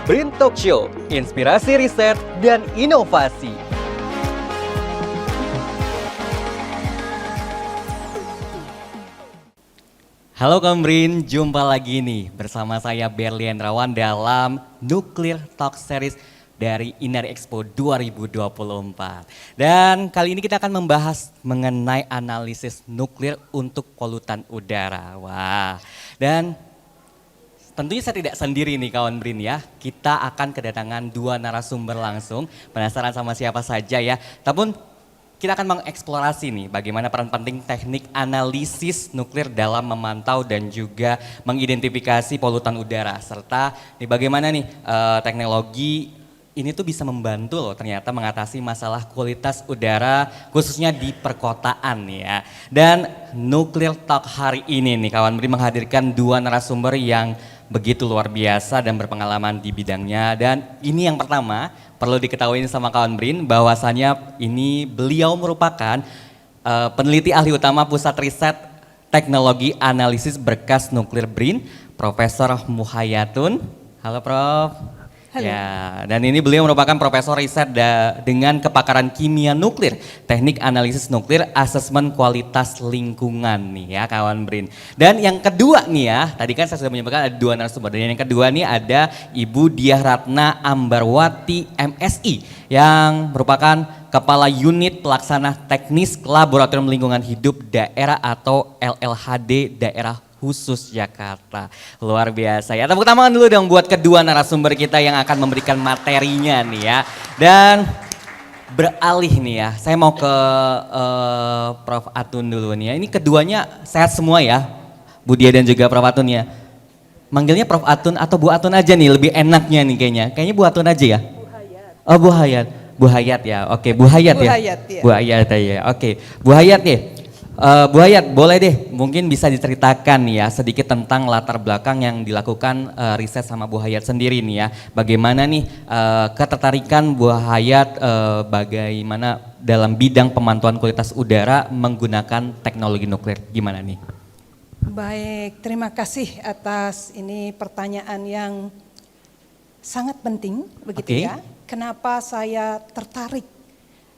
BRIN Talk Show, inspirasi riset dan inovasi. Halo kaum BRIN, jumpa lagi nih bersama saya Berlian Rawan dalam Nuclear Talk Series dari Inari Expo 2024. Dan kali ini kita akan membahas mengenai analisis nuklir untuk polutan udara. Wah, dan tentunya saya tidak sendiri nih kawan BRIN ya. Kita akan kedatangan dua narasumber langsung. Penasaran sama siapa saja ya. Namun kita akan mengeksplorasi nih bagaimana peran penting teknik analisis nuklir dalam memantau dan juga mengidentifikasi polutan udara. Serta nih bagaimana nih teknologi ini tuh bisa membantu loh ternyata mengatasi masalah kualitas udara khususnya di perkotaan ya. Dan Nuclear Talk hari ini nih kawan BRIN menghadirkan dua narasumber yang begitu luar biasa dan berpengalaman di bidangnya. Dan ini yang pertama perlu diketahui sama kawan BRIN bahwasannya ini beliau merupakan peneliti ahli utama Pusat Riset Teknologi Analisis Berkas Nuklir BRIN, Profesor Muhayatun. Halo Prof. Halo. Ya, dan ini beliau merupakan profesor riset dengan kepakaran kimia nuklir, teknik analisis nuklir, asesmen kualitas lingkungan nih ya kawan BRIN. Dan yang kedua nih ya, tadi kan saya sudah menyebutkan ada dua narasumber. Dan yang kedua nih ada Ibu Diah Ratna Ambarwati MSI yang merupakan Kepala Unit Pelaksana Teknis Laboratorium Lingkungan Hidup Daerah atau LLHD Daerah Khusus Jakarta. Luar biasa ya. Tepuk tangan dulu dong buat kedua narasumber kita yang akan memberikan materinya nih ya. Dan beralih nih ya, saya mau ke Prof. Atun dulu nih ya. Ini keduanya sehat semua ya, Bu Dia dan juga Prof. Atun ya. Manggilnya Prof. Atun atau Bu Atun aja nih, lebih enaknya nih kayaknya. Kayaknya Bu Atun aja ya? Bu Hayat. Oh Bu Hayat, Bu Hayat ya, oke Bu Hayat ya? Hayat, ya. Bu Hayat ya, oke. Bu Hayat nih. Bu Hayat, boleh deh mungkin bisa diceritakan ya sedikit tentang latar belakang yang dilakukan riset sama Bu Hayat sendiri nih ya. Bagaimana nih ketertarikan Bu Hayat bagaimana dalam bidang pemantauan kualitas udara menggunakan teknologi nuklir, gimana nih? Baik, terima kasih atas ini pertanyaan yang sangat penting begitu ya. Kenapa saya tertarik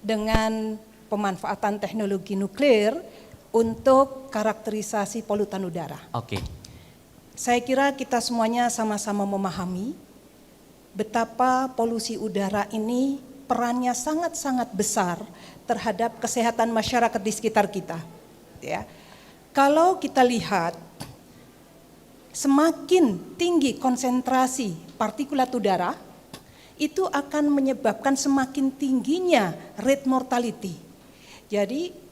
dengan pemanfaatan teknologi nuklir untuk karakterisasi polutan udara. Oke. Saya kira kita semuanya sama-sama memahami betapa polusi udara ini perannya sangat-sangat besar terhadap kesehatan masyarakat di sekitar kita. Ya. Kalau kita lihat semakin tinggi konsentrasi partikulat udara, itu akan menyebabkan semakin tingginya rate mortality. Jadi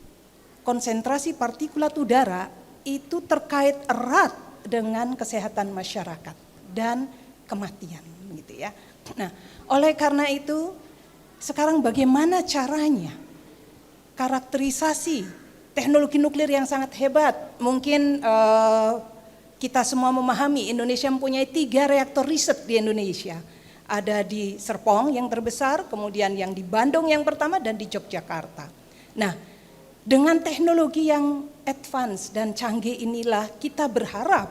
konsentrasi partikulat udara itu terkait erat dengan kesehatan masyarakat dan kematian gitu ya. Nah, oleh karena itu sekarang bagaimana caranya karakterisasi teknologi nuklir yang sangat hebat. Mungkin kita semua memahami Indonesia mempunyai 3 reaktor riset di Indonesia. Ada di Serpong yang terbesar, kemudian yang di Bandung yang pertama dan di Yogyakarta. Nah, dengan teknologi yang advance dan canggih inilah kita berharap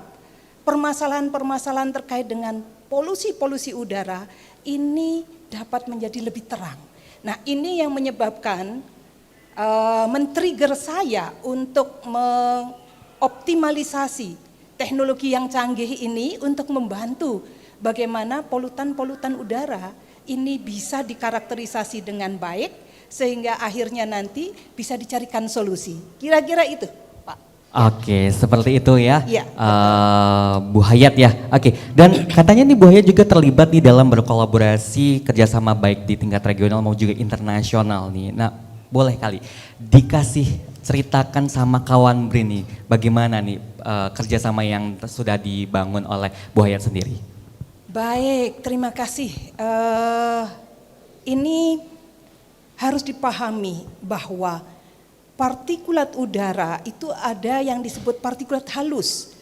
permasalahan-permasalahan terkait dengan polusi-polusi udara ini dapat menjadi lebih terang. Nah, ini yang menyebabkan men-trigger saya untuk mengoptimalisasi teknologi yang canggih ini untuk membantu bagaimana polutan-polutan udara ini bisa dikarakterisasi dengan baik sehingga akhirnya nanti bisa dicarikan solusi. Kira-kira itu, Pak. Oke, seperti itu ya, ya Bu Hayat ya. Oke, dan katanya nih Bu Hayat juga terlibat nih dalam berkolaborasi kerjasama baik di tingkat regional maupun juga internasional nih. Nah, boleh kali dikasih ceritakan sama kawan BRIN nih, bagaimana nih kerjasama yang sudah dibangun oleh Bu Hayat sendiri? Baik, terima kasih. Ini harus dipahami bahwa partikulat udara itu ada yang disebut partikulat halus.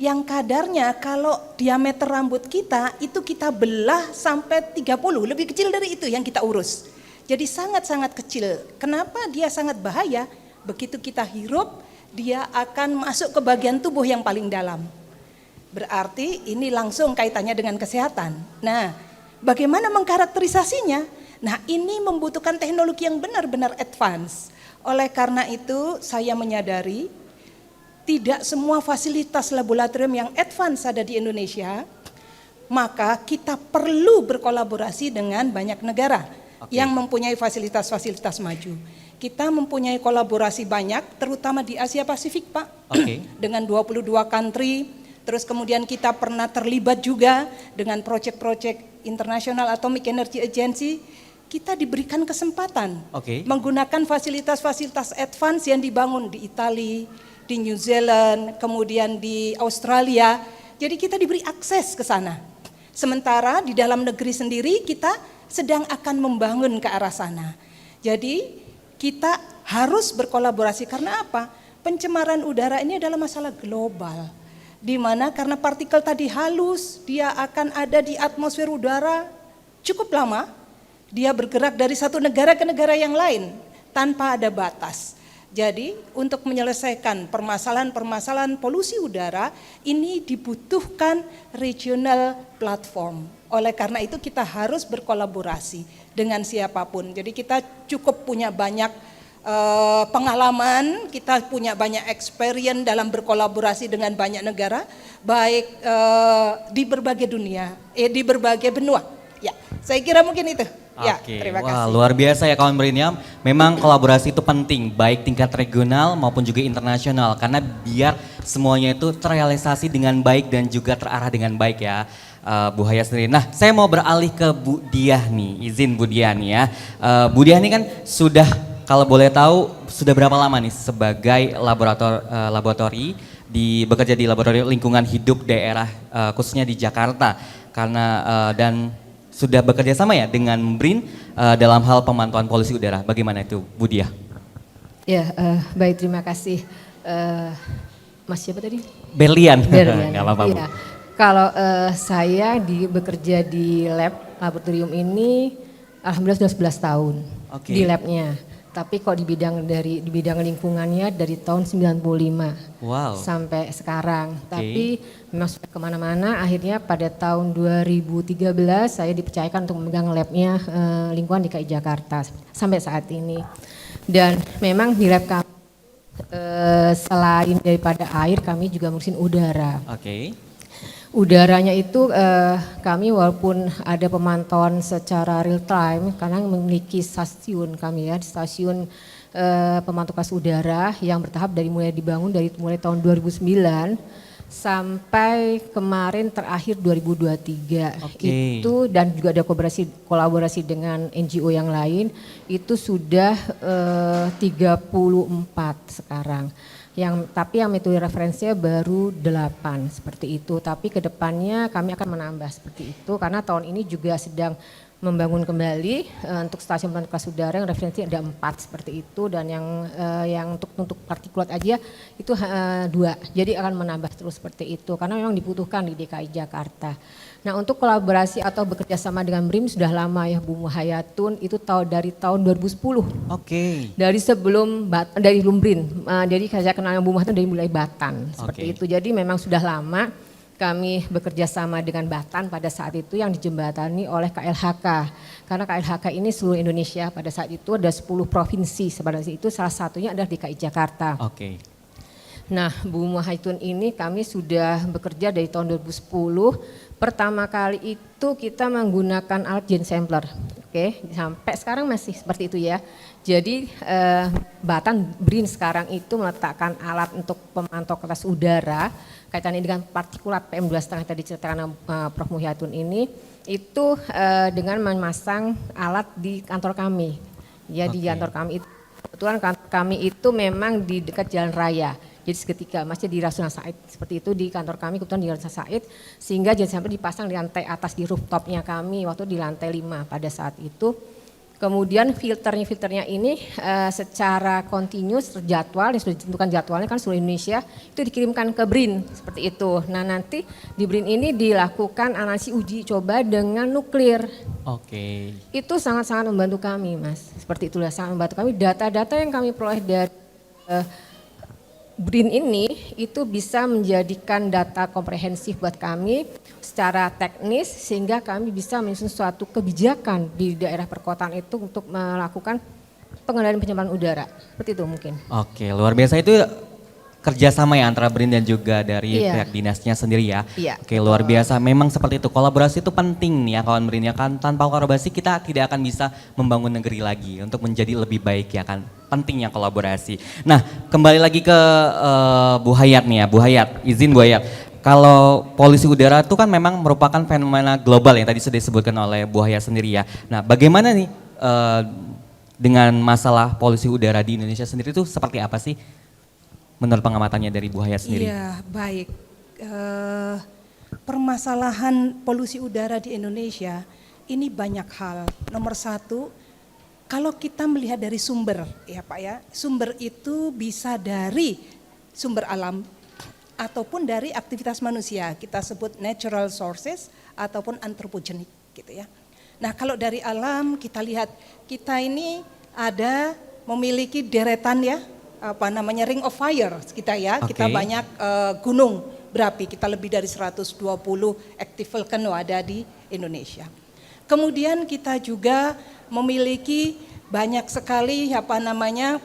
Yang kadarnya kalau diameter rambut kita itu kita belah sampai 30, lebih kecil dari itu yang kita urus. Jadi sangat-sangat kecil. Kenapa dia sangat bahaya? Begitu kita hirup, dia akan masuk ke bagian tubuh yang paling dalam. Berarti ini langsung kaitannya dengan kesehatan. Nah, Bagaimana mengkarakterisasinya? Nah, ini membutuhkan teknologi yang benar-benar advance. Oleh karena itu, saya menyadari tidak semua fasilitas laboratorium yang advance ada di Indonesia, maka kita perlu berkolaborasi dengan banyak negara yang mempunyai fasilitas-fasilitas maju. Kita mempunyai kolaborasi banyak, terutama di Asia Pasifik, Pak, dengan 22 country. Terus kemudian kita pernah terlibat juga dengan proyek-proyek internasional Atomic Energy Agency. Kita diberikan kesempatan menggunakan fasilitas-fasilitas advance yang dibangun di Italia, di New Zealand, kemudian di Australia. Jadi kita diberi akses ke sana. Sementara di dalam negeri sendiri kita sedang akan membangun ke arah sana. Jadi kita harus berkolaborasi karena apa? Pencemaran udara ini adalah masalah global. Di mana karena partikel tadi halus, dia akan ada di atmosfer udara cukup lama. Dia bergerak dari satu negara ke negara yang lain tanpa ada batas. Jadi untuk menyelesaikan permasalahan-permasalahan polusi udara ini dibutuhkan regional platform. Oleh karena itu kita harus berkolaborasi dengan siapapun. Jadi kita cukup punya banyak pengalaman, kita punya banyak experience dalam berkolaborasi dengan banyak negara, baik di berbagai dunia, di berbagai benua. Ya, saya kira mungkin itu. Ya, terima kasih. Wah, luar biasa ya kawan Briniam. Memang kolaborasi itu penting, baik tingkat regional maupun juga internasional, karena biar semuanya itu terrealisasi dengan baik dan juga terarah dengan baik ya. Bu Haya sendiri. Nah, saya mau beralih ke Bu Diah nih, izin Bu Diah nih ya. Bu Diah ini kan sudah, kalau boleh tahu, sudah berapa lama nih sebagai laboratori bekerja di laboratorium lingkungan hidup daerah khususnya di Jakarta, karena dan sudah bekerja sama ya dengan BRIN dalam hal pemantauan polusi udara. Bagaimana itu, Bu Diah? Ya, baik, terima kasih. Mas siapa tadi? Berlian. Berlian. Gak apa-apa, Bu. Ya. Kalau saya bekerja di laboratorium ini, alhamdulillah sudah 11 tahun di labnya. Tapi kok di bidang lingkungannya dari tahun 95 sampai sekarang. Tapi memang sudah kemana-mana. Akhirnya pada tahun 2013 saya dipercayakan untuk memegang labnya lingkungan DKI Jakarta sampai saat ini. Dan memang di lab kami selain daripada air, kami juga ngurusin udara. Udaranya itu kami walaupun ada pemantauan secara real time karena memiliki stasiun kami ya, stasiun pemantau kualitas udara yang bertahap mulai dibangun mulai tahun 2009 sampai kemarin terakhir 2023. Itu dan juga ada kolaborasi dengan NGO yang lain itu sudah 34 sekarang. Tapi yang metode referensinya baru 8 seperti itu. Tapi kedepannya kami akan menambah seperti itu karena tahun ini juga sedang membangun kembali untuk stasiun pemantau kualitas udara yang referensi ada 4 seperti itu dan yang untuk partikulat aja itu 2. Jadi akan menambah terus seperti itu karena memang dibutuhkan di DKI Jakarta. Nah, untuk kolaborasi atau bekerja sama dengan BRIN sudah lama ya Bu Muhayatun, itu dari tahun 2010. Dari sebelum BRIN. Jadi saya kenal Bu Muhayatun dari mulai Batan seperti itu. Jadi memang sudah lama kami bekerja sama dengan Batan pada saat itu yang dijembatani oleh KLHK. Karena KLHK ini seluruh Indonesia pada saat itu ada 10 provinsi. Pada saat itu salah satunya adalah DKI Jakarta. Nah, Bu Muhayatun ini kami sudah bekerja dari tahun 2010. Pertama kali itu kita menggunakan alat gene sampler, sampai sekarang masih seperti itu ya. Jadi Batan BRIN sekarang itu meletakkan alat untuk pemantau kualitas udara kaitannya dengan partikulat PM2,5 tadi diceritakan Prof Muhayatun ini, itu dengan memasang alat di kantor kami. Ya di kantor kami itu, kebetulan kantor kami itu memang di dekat jalan raya. Jadi seketika masih di Rasuna Said seperti itu di kantor kami kebetulan di Rasuna Said sehingga jangan sampai dipasang di lantai atas di rooftopnya kami waktu di lantai 5 pada saat itu. Kemudian filternya ini secara continuous terjadwal, yang sudah ditentukan jadwalnya kan seluruh Indonesia itu dikirimkan ke BRIN seperti itu. Nah nanti di BRIN ini dilakukan analisis uji coba dengan nuklir. Itu sangat-sangat membantu kami Mas, seperti itulah sangat membantu kami. Data-data yang kami peroleh dari BRIN ini itu bisa menjadikan data komprehensif buat kami secara teknis sehingga kami bisa menyusun suatu kebijakan di daerah perkotaan itu untuk melakukan pengendalian pencemaran udara. Seperti itu mungkin. Oke, luar biasa itu kerjasama ya antara BRIN dan juga dari Iya. pihak dinasnya sendiri ya. Iya. Oke, luar biasa. Memang seperti itu. Kolaborasi itu penting nih ya kawan BRIN ya kan. Tanpa kolaborasi kita tidak akan bisa membangun negeri lagi untuk menjadi lebih baik ya kan. Pentingnya kolaborasi. Nah, kembali lagi ke Bu Hayat nih ya. Bu Hayat, izin Bu Hayat. Kalau polusi udara itu kan memang merupakan fenomena global yang tadi sudah disebutkan oleh Bu Hayat sendiri ya. Nah, bagaimana nih dengan masalah polusi udara di Indonesia sendiri itu seperti apa sih? Menurut pengamatannya dari Bu Hayat sendiri. Iya, baik. Permasalahan polusi udara di Indonesia ini banyak hal. Nomor satu, kalau kita melihat dari sumber, ya Pak ya, sumber itu bisa dari sumber alam ataupun dari aktivitas manusia. Kita sebut natural sources ataupun anthropogenic, gitu ya. Nah, kalau dari alam kita lihat, kita ini ada memiliki deretan ya, apa namanya ring of fire kita ya. Oke. Kita banyak gunung berapi, kita lebih dari 120 active volcano ada di Indonesia. Kemudian kita juga memiliki banyak sekali apa namanya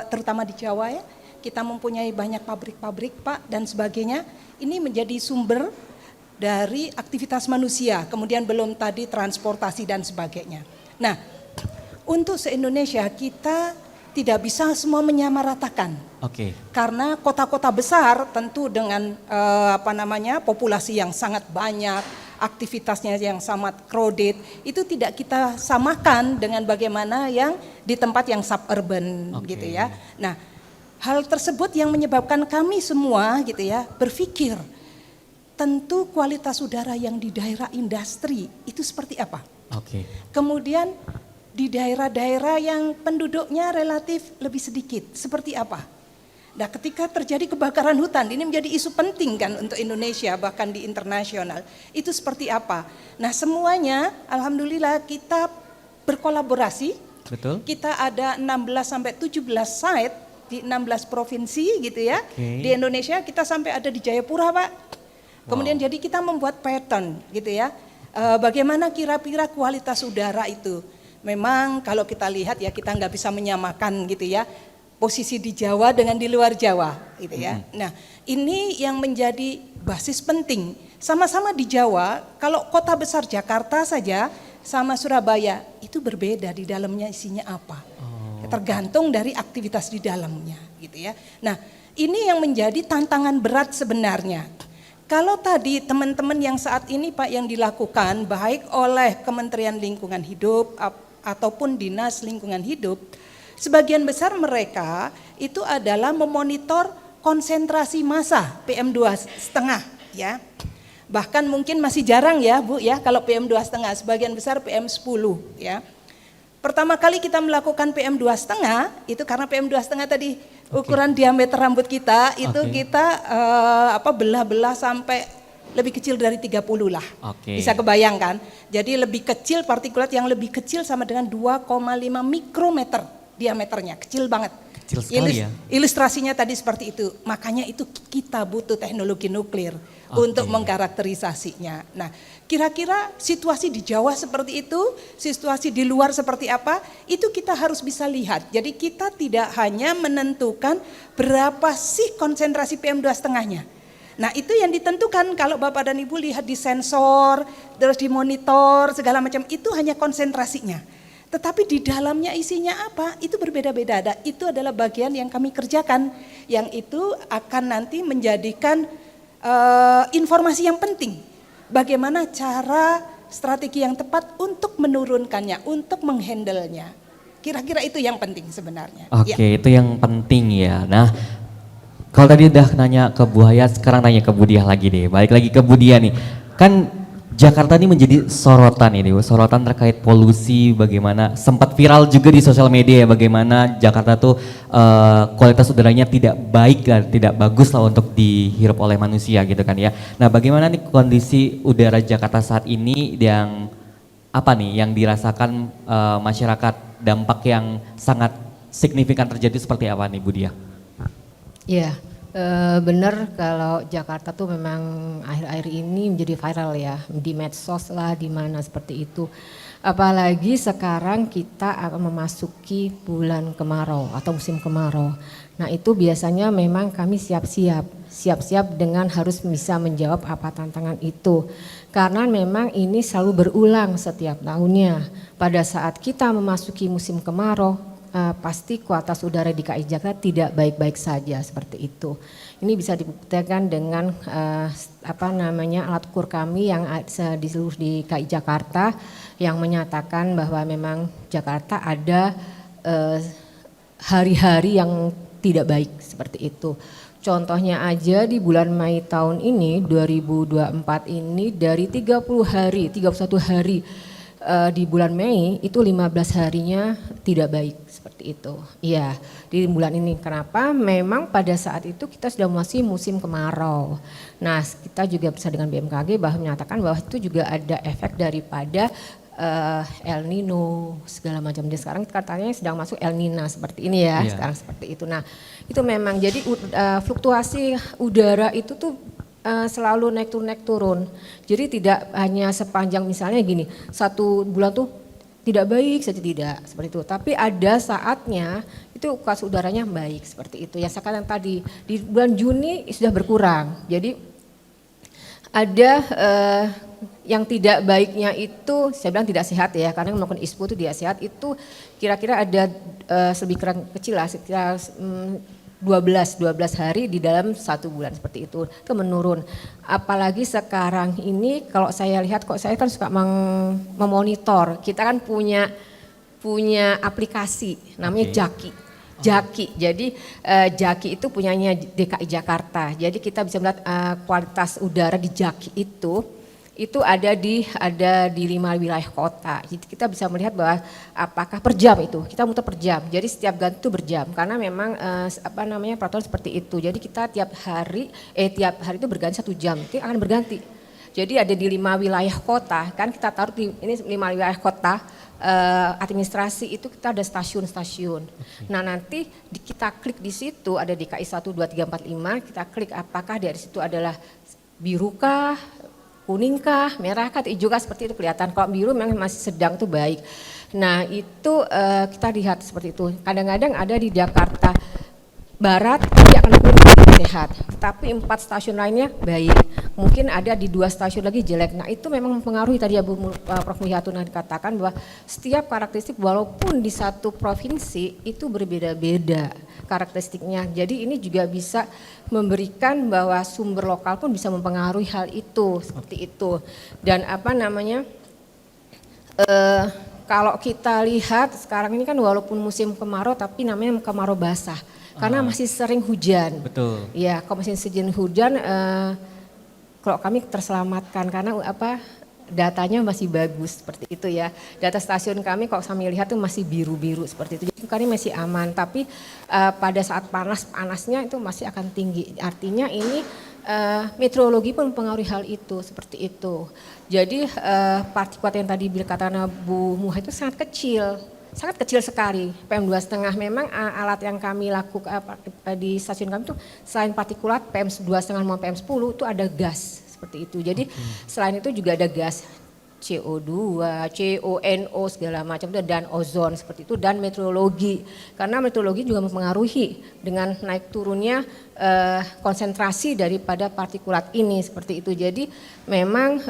terutama di Jawa ya. Kita mempunyai banyak pabrik-pabrik Pak dan sebagainya. Ini menjadi sumber dari aktivitas manusia. Kemudian belum tadi transportasi dan sebagainya. Nah, untuk se-Indonesia kita tidak bisa semua menyamaratakan. Oke. Karena kota-kota besar tentu dengan populasi yang sangat banyak, aktivitasnya yang sangat crowded, itu tidak kita samakan dengan bagaimana yang di tempat yang suburban gitu ya. Nah, hal tersebut yang menyebabkan kami semua gitu ya berpikir tentu kualitas udara yang di daerah industri itu seperti apa. Oke. Kemudian di daerah-daerah yang penduduknya relatif lebih sedikit, seperti apa? Nah, ketika terjadi kebakaran hutan, ini menjadi isu penting kan untuk Indonesia, bahkan di internasional. Itu seperti apa? Nah, semuanya alhamdulillah kita berkolaborasi. Betul. Kita ada 16 sampai 17 site di 16 provinsi gitu ya. Oke. Di Indonesia kita sampai ada di Jayapura, Pak. Kemudian jadi kita membuat pattern gitu ya. Bagaimana kira-kira kualitas udara itu? Memang kalau kita lihat ya kita nggak bisa menyamakan gitu ya posisi di Jawa dengan di luar Jawa gitu ya. Nah, ini yang menjadi basis penting. Sama-sama di Jawa, kalau kota besar Jakarta saja sama Surabaya itu berbeda di dalamnya isinya apa. Tergantung dari aktivitas di dalamnya gitu ya. Nah, ini yang menjadi tantangan berat sebenarnya. Kalau tadi teman-teman yang saat ini Pak yang dilakukan baik oleh Kementerian Lingkungan Hidup ataupun Dinas Lingkungan Hidup, sebagian besar mereka itu adalah memonitor konsentrasi massa PM2,5 ya. Bahkan mungkin masih jarang ya Bu ya kalau PM2,5, sebagian besar PM10 ya. Pertama kali kita melakukan PM2,5 itu karena PM2,5 tadi ukuran diameter rambut kita itu kita belah-belah sampai lebih kecil dari 30 lah. Bisa kebayangkan. Jadi lebih kecil, partikulat yang lebih kecil sama dengan 2,5 mikrometer diameternya, kecil banget. Kecil sekali ya. Ilustrasinya tadi seperti itu. Makanya itu kita butuh teknologi nuklir untuk mengkarakterisasinya. Nah, kira-kira situasi di Jawa seperti itu, situasi di luar seperti apa, itu kita harus bisa lihat. Jadi kita tidak hanya menentukan berapa sih konsentrasi PM2,5-nya. Nah, itu yang ditentukan kalau Bapak dan Ibu lihat di sensor, terus di monitor, segala macam, itu hanya konsentrasinya. Tetapi di dalamnya isinya apa, itu berbeda-beda. Dan itu adalah bagian yang kami kerjakan, yang itu akan nanti menjadikan informasi yang penting. Bagaimana cara strategi yang tepat untuk menurunkannya, untuk menghandle-nya. Kira-kira itu yang penting sebenarnya. Oke, itu yang penting ya. Nah, kalau tadi udah nanya ke Bu Hayat, sekarang nanya ke Bu Diah lagi deh. Balik lagi ke Bu Diah nih. Kan Jakarta ini menjadi sorotan ini, sorotan terkait polusi, bagaimana sempat viral juga di sosial media ya, bagaimana Jakarta tuh kualitas udaranya tidak baik lah, tidak bagus lah untuk dihirup oleh manusia gitu kan ya. Nah, bagaimana nih kondisi udara Jakarta saat ini yang apa nih yang dirasakan masyarakat, dampak yang sangat signifikan terjadi seperti apa nih Bu Diah? Ya, Bener kalau Jakarta tuh memang akhir-akhir ini menjadi viral ya, di medsos lah, di mana seperti itu. Apalagi sekarang kita akan memasuki bulan kemarau atau musim kemarau. Nah itu biasanya memang kami siap-siap dengan harus bisa menjawab apa tantangan itu. Karena memang ini selalu berulang setiap tahunnya. Pada saat kita memasuki musim kemarau, pasti kualitas udara di KI Jakarta tidak baik-baik saja seperti itu. Ini bisa dibuktikan dengan alat ukur kami yang di seluruh di KI Jakarta yang menyatakan bahwa memang Jakarta ada hari-hari yang tidak baik seperti itu. Contohnya aja di bulan Mei tahun ini 2024 ini dari 31 hari di bulan Mei itu 15 harinya tidak baik seperti itu. Iya, di bulan ini. Kenapa? Memang pada saat itu kita sudah masih musim kemarau. Nah, kita juga bisa dengan BMKG bahwa menyatakan bahwa itu juga ada efek daripada El Nino segala macam. Jadi sekarang katanya sedang masuk El Nina seperti ini ya, sekarang seperti itu. Nah, itu memang jadi fluktuasi udara itu tuh selalu naik turun. Jadi tidak hanya sepanjang misalnya gini, satu bulan tuh tidak baik saja tidak seperti itu. Tapi ada saatnya itu kualitas udaranya baik seperti itu. Yang saya katakan tadi di bulan Juni sudah berkurang. Jadi ada yang tidak baiknya itu saya bilang tidak sehat ya, karena melakukan ISPO itu tidak sehat itu kira-kira ada lebih kurang kecil lah sekitar 12 hari di dalam satu bulan seperti itu menurun. Apalagi sekarang ini kalau saya lihat kok saya kan suka memonitor. Kita kan punya aplikasi namanya Jaki. Jadi Jaki itu punyanya DKI Jakarta. Jadi kita bisa melihat kualitas udara di Jaki itu ada di 5 wilayah kota. Jadi kita bisa melihat bahwa apakah per jam itu, kita muter per jam. Jadi setiap ganti itu berjam karena memang peraturan seperti itu. Jadi kita tiap hari itu berganti 1 jam, itu akan berganti. Jadi ada di 5 wilayah kota, kan kita taruh di ini 5 wilayah kota administrasi itu kita ada stasiun-stasiun. Nah nanti kita klik di situ ada DKI 1, 2, 3, 4, 5, kita klik apakah dari situ adalah birukah, kuningkah, merahkah, hijau seperti itu kelihatan. Kalau biru memang masih sedang tuh baik. Nah itu kita lihat seperti itu. Kadang-kadang ada di Jakarta Barat dia akan sehat, tapi 4 stasiun lainnya baik. Mungkin ada di 2 stasiun lagi jelek. Nah itu memang mempengaruhi tadi Prof. Mulyatuna dikatakan bahwa setiap karakteristik walaupun di satu provinsi itu berbeda-beda karakteristiknya. Jadi ini juga bisa memberikan bahwa sumber lokal pun bisa mempengaruhi hal itu seperti itu. Dan kalau kita lihat sekarang ini kan walaupun musim kemarau tapi namanya kemarau basah. Karena masih sering hujan. Betul. Ya, kalau masih sering hujan, kalau kami terselamatkan karena datanya masih bagus seperti itu ya. Data stasiun kami kalau kami lihat tuh masih biru-biru seperti itu. Jadi kami masih aman. Tapi pada saat panasnya itu masih akan tinggi. Artinya ini meteorologi pun mempengaruhi hal itu seperti itu. Jadi partikulat yang tadi katakan Bu Muha itu sangat kecil sekali, PM2,5. Memang alat yang kami lakukan di stasiun kami itu selain partikulat PM2,5 maupun PM10 itu ada gas seperti itu. Jadi selain itu juga ada gas CO2, CONO segala macam itu dan ozon seperti itu dan meteorologi. Karena meteorologi juga mempengaruhi dengan naik turunnya konsentrasi daripada partikulat ini seperti itu. Jadi memang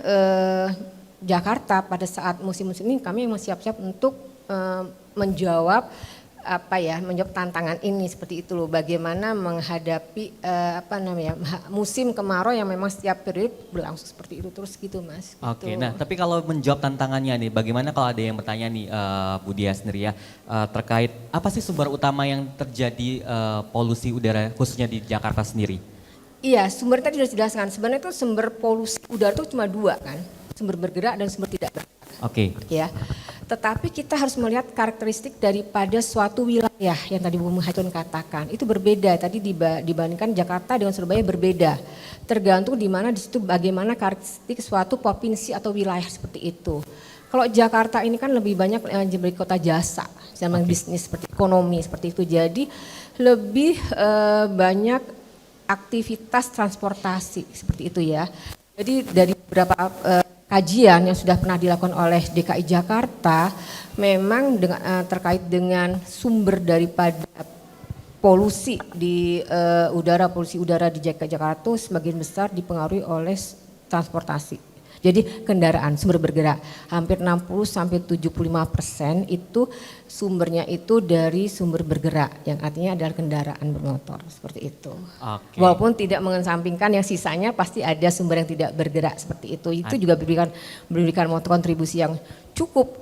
Jakarta pada saat musim-musim ini kami memang siap-siap untuk menjawab tantangan ini seperti itu loh. Bagaimana menghadapi musim kemarau yang memang setiap periode berlangsung seperti itu terus gitu Mas. Oke, gitu. nah tapi kalau menjawab tantangannya nih, bagaimana kalau ada yang bertanya nih Bu Dia sendiri ya terkait apa sih sumber utama yang terjadi polusi udara khususnya di Jakarta sendiri? Iya, sumber tadi sudah dijelaskan. Sebenarnya itu sumber polusi udara itu cuma 2 kan, sumber bergerak dan sumber tidak bergerak. Oke. Ya. Tetapi kita harus melihat karakteristik daripada suatu wilayah yang tadi Bu Muhaitun katakan. Itu berbeda, tadi dibandingkan Jakarta dengan Surabaya berbeda. Tergantung di mana di situ bagaimana karakteristik suatu provinsi atau wilayah seperti itu. Kalau Jakarta ini kan lebih banyak menjadi kota jasa, zaman bisnis seperti ekonomi seperti itu. Jadi lebih banyak aktivitas transportasi seperti itu ya. Jadi dari beberapa kajian yang sudah pernah dilakukan oleh DKI Jakarta, memang terkait dengan sumber daripada polusi di polusi udara di Jakarta itu sebagian besar dipengaruhi oleh transportasi. Jadi kendaraan sumber bergerak hampir 60-75% itu sumbernya itu dari sumber bergerak yang artinya adalah kendaraan bermotor seperti itu. Oke. Walaupun tidak mengesampingkan yang sisanya pasti ada sumber yang tidak bergerak seperti itu. Itu juga memberikan kontribusi yang cukup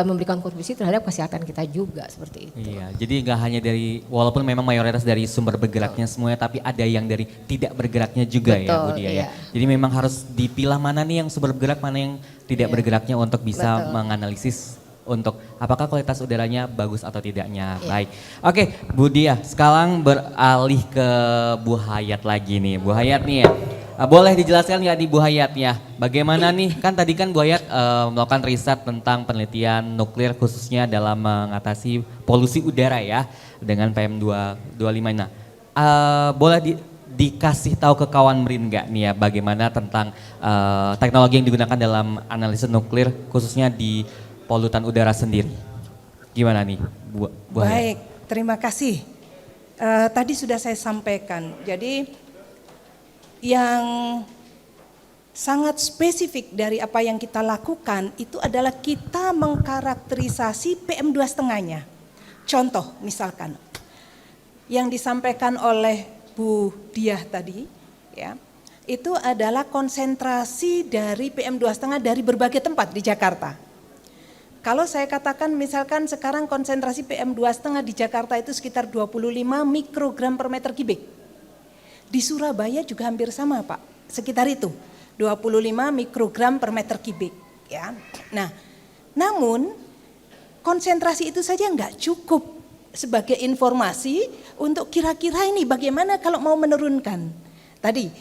memberikan kontribusi terhadap kesehatan kita juga seperti itu. Iya, jadi nggak hanya dari, walaupun memang mayoritas dari sumber bergeraknya semuanya, tapi ada yang dari tidak bergeraknya juga. Betul, ya Bu Dia ya. Jadi memang harus dipilah mana nih yang sumber bergerak, mana yang tidak bergeraknya untuk bisa menganalisis untuk apakah kualitas udaranya bagus atau tidaknya. Baik. Oke, Bu Dia, sekarang beralih ke Bu Hayat lagi nih. Bu Hayat nih ya. Boleh dijelaskan nggak nih Bu Hayat ya, bagaimana nih, kan tadi kan Bu Hayat melakukan riset tentang penelitian nuklir khususnya dalam mengatasi polusi udara ya dengan PM2.5. Nah, boleh dikasih tahu ke kawan Mrin nggak nih ya bagaimana tentang teknologi yang digunakan dalam analisis nuklir khususnya di polutan udara sendiri. Gimana nih Bu Hayat? Baik, terima kasih. Tadi sudah saya sampaikan, jadi yang sangat spesifik dari apa yang kita lakukan itu adalah kita mengkarakterisasi PM2,5-nya. Contoh misalkan yang disampaikan oleh Bu Diah tadi ya, itu adalah konsentrasi dari PM2,5 dari berbagai tempat di Jakarta. Kalau saya katakan misalkan sekarang konsentrasi PM2,5 di Jakarta itu sekitar 25 mikrogram per meter kubik. Di Surabaya juga hampir sama Pak, sekitar itu 25 mikrogram per meter kubik ya. Nah, namun konsentrasi itu saja nggak cukup sebagai informasi untuk kira-kira ini bagaimana kalau mau menurunkan. Tadi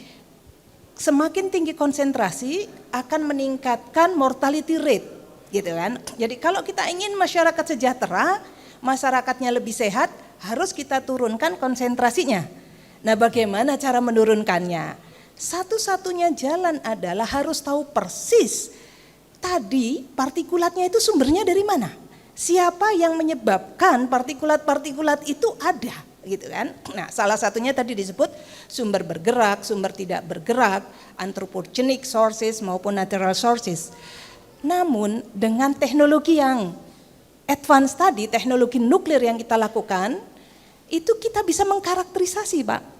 semakin tinggi konsentrasi akan meningkatkan mortality rate gitu kan. Jadi kalau kita ingin masyarakat sejahtera, masyarakatnya lebih sehat, harus kita turunkan konsentrasinya. Nah, bagaimana cara menurunkannya? Satu-satunya jalan adalah harus tahu persis tadi partikulatnya itu sumbernya dari mana. Siapa yang menyebabkan partikulat-partikulat itu ada, gitu kan? Nah, salah satunya tadi disebut sumber bergerak, sumber tidak bergerak, anthropogenic sources maupun natural sources. Namun dengan teknologi yang advance tadi, teknologi nuklir yang kita lakukan, itu kita bisa mengkarakterisasi Pak.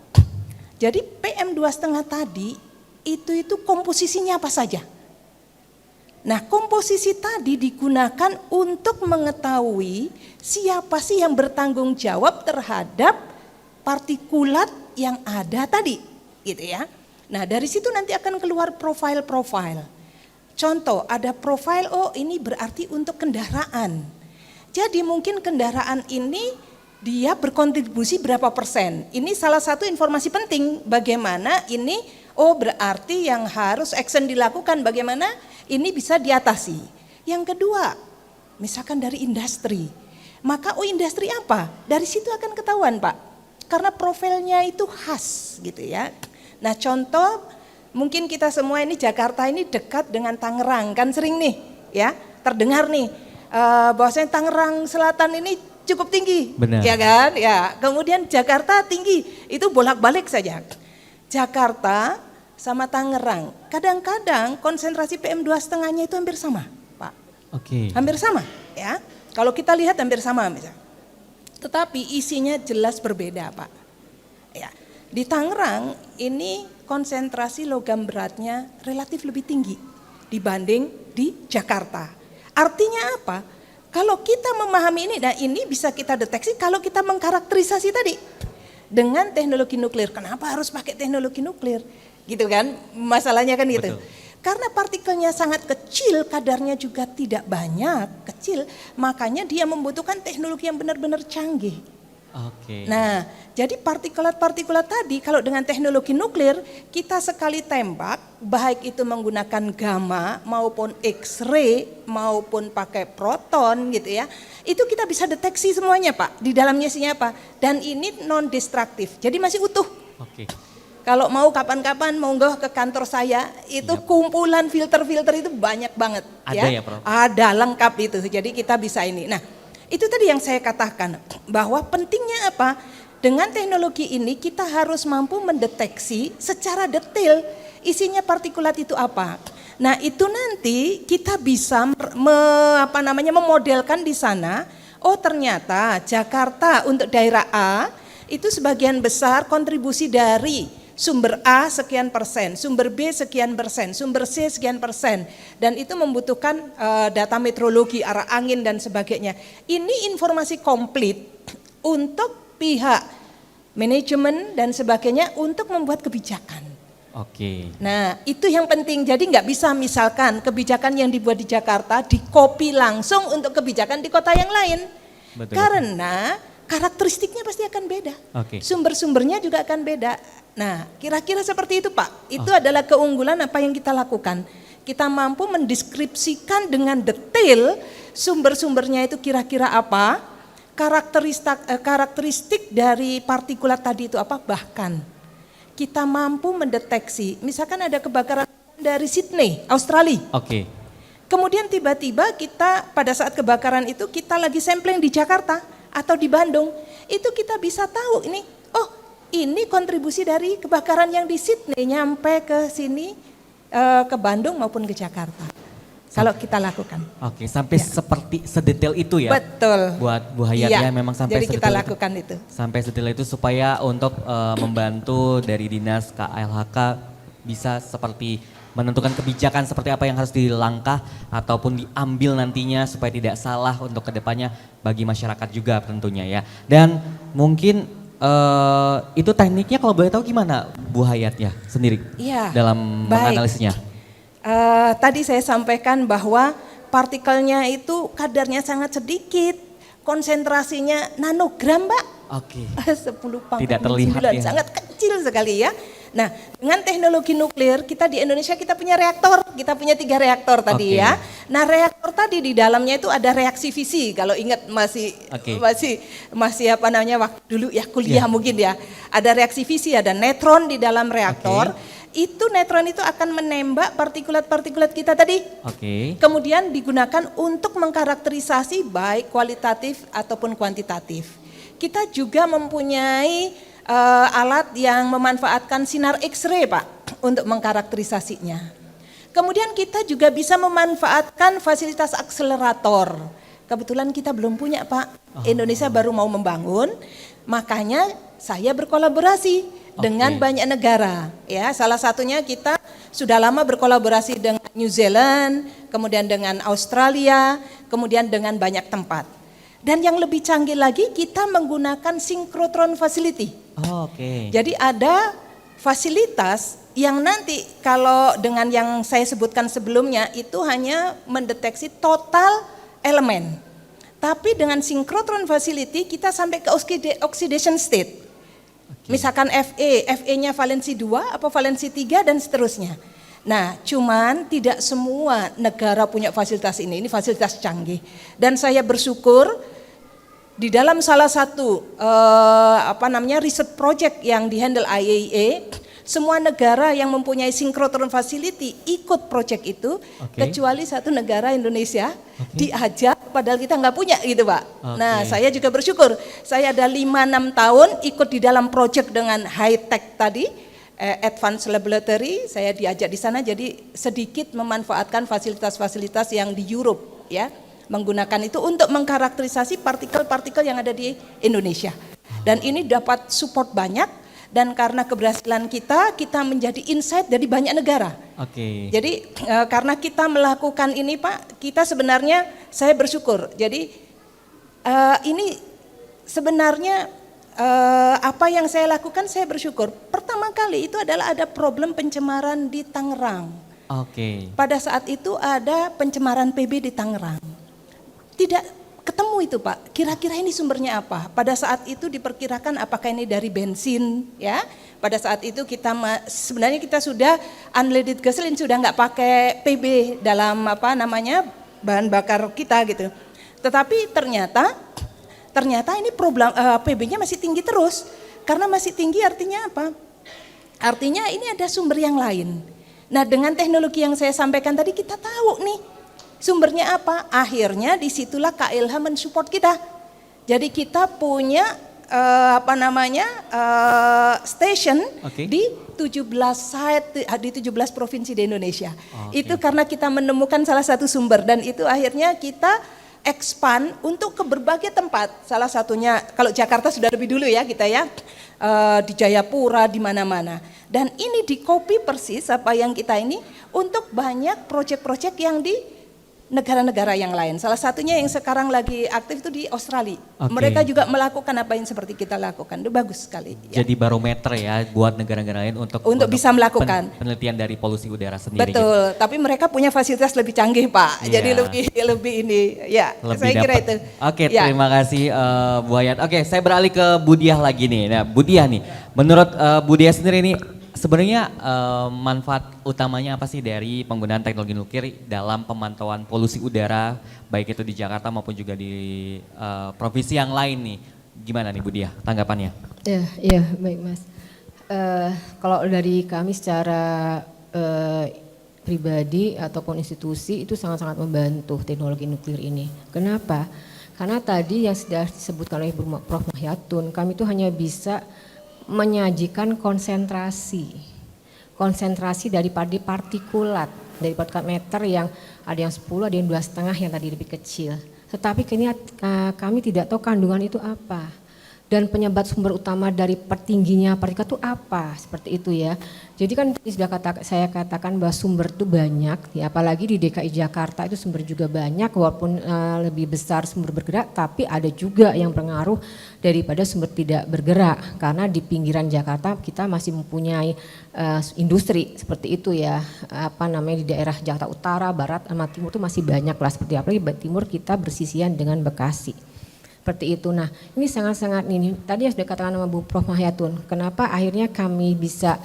Jadi PM2,5 tadi itu komposisinya apa saja. Nah, komposisi tadi digunakan untuk mengetahui siapa sih yang bertanggung jawab terhadap partikulat yang ada tadi, gitu ya. Nah, dari situ nanti akan keluar profil-profil. Contoh, ada profil, oh ini berarti untuk kendaraan. Jadi mungkin kendaraan ini dia berkontribusi berapa persen. Ini salah satu informasi penting bagaimana ini, oh berarti yang harus action dilakukan bagaimana ini bisa diatasi. Yang kedua, misalkan dari industri. Maka industri apa? Dari situ akan ketahuan Pak. Karena profilnya itu khas gitu ya. Nah contoh, mungkin kita semua ini Jakarta ini dekat dengan Tangerang, kan sering nih ya terdengar nih bahwasanya Tangerang Selatan ini cukup tinggi. Benar. Ya kan? Ya. Kemudian Jakarta tinggi, itu bolak-balik saja. Jakarta sama Tangerang, kadang-kadang konsentrasi PM2,5-nya itu hampir sama, Pak. Oke. Hampir sama, ya. Kalau kita lihat hampir sama misalnya. Tetapi isinya jelas berbeda, Pak. Ya. Di Tangerang ini konsentrasi logam beratnya relatif lebih tinggi dibanding di Jakarta. Artinya apa? Kalau kita memahami ini, nah ini bisa kita deteksi kalau kita mengkarakterisasi tadi dengan teknologi nuklir. Kenapa harus pakai teknologi nuklir? Gitu kan, masalahnya kan gitu. Betul. Karena partikelnya sangat kecil, kadarnya juga tidak banyak, kecil. Makanya dia membutuhkan teknologi yang benar-benar canggih. Oke. Nah, jadi partikulat-partikulat tadi kalau dengan teknologi nuklir kita sekali tembak, baik itu menggunakan gamma maupun X-ray maupun pakai proton gitu ya, itu kita bisa deteksi semuanya Pak, di dalamnya isinya apa. Dan ini non destruktif, jadi masih utuh. Oke. Kalau mau kapan-kapan monggo ke kantor saya, itu kumpulan filter-filter itu banyak banget. Ada ya, Prof? Ada, lengkap itu, jadi kita bisa ini. Nah, itu tadi yang saya katakan, bahwa pentingnya apa? Dengan teknologi ini kita harus mampu mendeteksi secara detail isinya partikulat itu apa. Nah, itu nanti kita bisa memodelkan di sana, oh ternyata Jakarta untuk daerah A itu sebagian besar kontribusi dari sumber A sekian persen, sumber B sekian persen, sumber C sekian persen, dan itu membutuhkan data meteorologi, arah angin dan sebagainya. Ini informasi komplit untuk pihak manajemen dan sebagainya untuk membuat kebijakan. Oke. Nah, itu yang penting. Jadi nggak bisa misalkan kebijakan yang dibuat di Jakarta di-copy langsung untuk kebijakan di kota yang lain. Betul. Karena karakteristiknya pasti akan beda. Oke. Sumber-sumbernya juga akan beda. Nah, kira-kira seperti itu, Pak. Itu adalah keunggulan apa yang kita lakukan. Kita mampu mendeskripsikan dengan detail sumber-sumbernya itu kira-kira apa, karakteristik dari partikulat tadi itu apa, bahkan kita mampu mendeteksi, misalkan ada kebakaran dari Sydney, Australia. Oke. Kemudian tiba-tiba kita pada saat kebakaran itu kita lagi sampling di Jakarta atau di Bandung, itu kita bisa tahu ini, oh ini kontribusi dari kebakaran yang di Sydney nyampe ke sini, ke Bandung maupun ke Jakarta. Kalau kita lakukan. Oke, sampai seperti sedetail itu ya. Betul. Buat Bu Hayat ya, memang sampai jadi kita sedetail lakukan itu. Sampai sedetail itu supaya untuk membantu dari Dinas KLHK bisa seperti menentukan kebijakan seperti apa yang harus dilangkah ataupun diambil nantinya supaya tidak salah untuk kedepannya bagi masyarakat juga tentunya ya. Dan mungkin itu tekniknya kalau boleh tahu gimana Bu Hayat ya sendiri dalam menganalisisnya? Tadi saya sampaikan bahwa partikelnya itu kadarnya sangat sedikit, konsentrasinya nanogram, Mbak. Oke. 10 pangkat Tidak terlihat 9, ya. sangat kecil sekali ya. Nah, dengan teknologi nuklir kita di Indonesia kita punya reaktor, kita punya 3 reaktor tadi ya. Nah, reaktor tadi di dalamnya itu ada reaksi fisi. Kalau ingat masih apa namanya waktu dulu ya kuliah mungkin ya. Ada reaksi fisi, ada neutron di dalam reaktor. Itu neutron itu akan menembak partikulat-partikulat kita tadi. Kemudian digunakan untuk mengkarakterisasi baik kualitatif ataupun kuantitatif. Kita juga mempunyai alat yang memanfaatkan sinar X-ray, Pak, untuk mengkarakterisasinya. Kemudian kita juga bisa memanfaatkan fasilitas akselerator. Kebetulan kita belum punya, Pak. Indonesia baru mau membangun, makanya saya berkolaborasi dengan banyak negara. Ya, salah satunya kita sudah lama berkolaborasi dengan New Zealand, kemudian dengan Australia, kemudian dengan banyak tempat. Dan yang lebih canggih lagi kita menggunakan synchrotron facility. Jadi ada fasilitas yang nanti kalau dengan yang saya sebutkan sebelumnya itu hanya mendeteksi total elemen. Tapi dengan synchrotron facility kita sampai ke oxidation state. Misalkan Fe-nya valensi 2 apa valensi 3 dan seterusnya. Nah, cuman tidak semua negara punya fasilitas ini fasilitas canggih. Dan saya bersyukur di dalam salah satu research project yang dihandle IAEA, semua negara yang mempunyai synchrotron facility ikut project itu, kecuali satu negara Indonesia diajak padahal kita nggak punya gitu, Pak. Nah, saya juga bersyukur, saya ada 5-6 tahun ikut di dalam project dengan high tech tadi, advanced laboratory, saya diajak di sana jadi sedikit memanfaatkan fasilitas-fasilitas yang di Europe ya, menggunakan itu untuk mengkarakterisasi partikel-partikel yang ada di Indonesia. Dan ini dapat support banyak. Dan karena keberhasilan kita menjadi insight dari banyak negara. Jadi karena kita melakukan ini, Pak, kita sebenarnya saya bersyukur. Jadi ini sebenarnya apa yang saya lakukan saya bersyukur. Pertama kali itu adalah ada problem pencemaran di Tangerang. Pada saat itu ada pencemaran PB di Tangerang. Tidak ketemu itu, Pak, kira-kira ini sumbernya apa? Pada saat itu diperkirakan apakah ini dari bensin ya. Pada saat itu sebenarnya kita sudah unleaded gasoline, sudah nggak pakai PB dalam bahan bakar kita gitu. Tetapi ternyata ini problem PB-nya masih tinggi terus. Karena masih tinggi artinya apa? Artinya ini ada sumber yang lain. Nah, dengan teknologi yang saya sampaikan tadi kita tahu nih sumbernya apa. Akhirnya disitulah KLH mensupport kita. Jadi kita punya station di 17 site di 17 provinsi di Indonesia. Itu karena kita menemukan salah satu sumber dan itu akhirnya kita expand untuk ke berbagai tempat. Salah satunya kalau Jakarta sudah lebih dulu ya kita ya. Di Jayapura, di mana-mana. Dan ini di copy persis apa yang kita ini untuk banyak proyek-proyek yang di negara-negara yang lain. Salah satunya yang sekarang lagi aktif itu di Australia. Mereka juga melakukan apa yang seperti kita lakukan. Itu bagus sekali. Jadi barometer ya buat negara-negara lain untuk bisa melakukan penelitian dari polusi udara sendiri. Betul, tapi mereka punya fasilitas lebih canggih Pak. Jadi lebih ini ya. Lebih saya kira dapat. itu. Oke, terima kasih Bu Hayat. Oke, saya beralih ke Bu Diah lagi nih. Nah, Bu Diah nih, menurut Bu Diah sendiri nih sebenarnya manfaat utamanya apa sih dari penggunaan teknologi nuklir dalam pemantauan polusi udara baik itu di Jakarta maupun juga di provinsi yang lain nih? Gimana nih Bu Diah tanggapannya? Ya, baik Mas. Kalau dari kami secara pribadi ataupun institusi itu sangat-sangat membantu teknologi nuklir ini. Kenapa? Karena tadi yang sudah disebutkan oleh Prof. Mahyatun, kami itu hanya bisa menyajikan konsentrasi dari partikulat meter yang ada yang 10, ada yang 2,5 yang tadi lebih kecil. Tetapi kami tidak tahu kandungan itu apa dan penyebab sumber utama dari tingginya partikulat itu apa, seperti itu ya. Jadi kan saya katakan bahwa sumber itu banyak, ya, apalagi di DKI Jakarta itu sumber juga banyak, walaupun lebih besar sumber bergerak, tapi ada juga yang pengaruh daripada sumber tidak bergerak, karena di pinggiran Jakarta kita masih mempunyai industri seperti itu ya, di daerah Jakarta Utara, Barat, sama Timur itu masih banyak lah seperti apa, apalagi Timur kita bersisian dengan Bekasi. Seperti itu. Nah, ini sangat-sangat ini. Tadi yang sudah katakan sama Bu Prof. Mahyatun, kenapa akhirnya kami bisa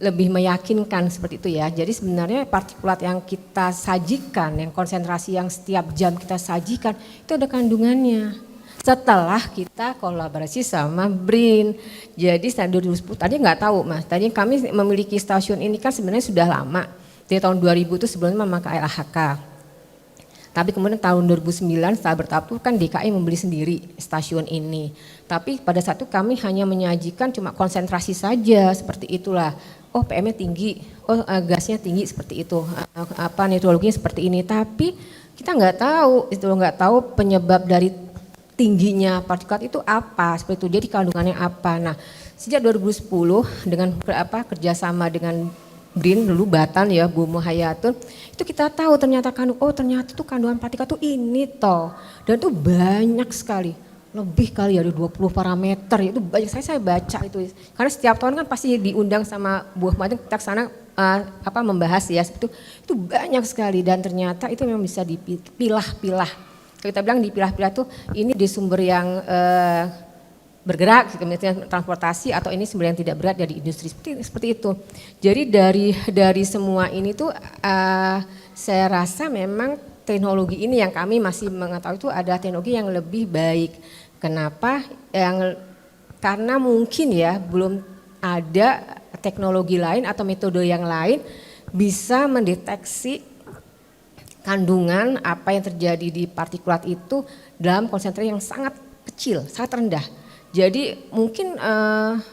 lebih meyakinkan seperti itu ya. Jadi sebenarnya partikulat yang kita sajikan, yang konsentrasi yang setiap jam kita sajikan itu ada kandungannya. Setelah kita kolaborasi sama BRIN. Jadi tahun 2010 tadi nggak tahu Mas. Tadi kami memiliki stasiun ini kan sebenarnya sudah lama. Dari tahun 2000 itu sebelumnya memakai LHK. Tapi kemudian tahun 2009 setelah bertahap itu kan DKI membeli sendiri stasiun ini. Tapi pada saat itu kami hanya menyajikan cuma konsentrasi saja seperti itulah. Oh PM-nya tinggi, oh gasnya tinggi seperti itu. Nitrologinya seperti ini. Tapi kita nggak tahu penyebab dari tingginya partikulat itu apa seperti itu. Jadi kandungannya apa. Nah sejak 2010 dengan kerjasama dengan BRIN dulu Batan ya Bu Muhayatun itu kita tahu ternyata itu kandungan partikulat itu ini toh dan itu banyak sekali lebih kali ya 20 parameter itu banyak saya baca itu karena setiap tahun kan pasti diundang sama Bu Muhayatun kita ke sana membahas ya itu banyak sekali dan ternyata itu memang bisa dipilah-pilah kalau kita bilang dipilah-pilah tuh ini di sumber yang bergerak, misalnya transportasi atau ini sumber yang tidak berat dari industri seperti itu. Jadi dari semua ini tuh saya rasa memang teknologi ini yang kami masih mengetahui itu ada teknologi yang lebih baik. Kenapa? Karena mungkin ya belum ada teknologi lain atau metode yang lain bisa mendeteksi kandungan apa yang terjadi di partikulat itu dalam konsentrasi yang sangat kecil, sangat rendah. Jadi mungkin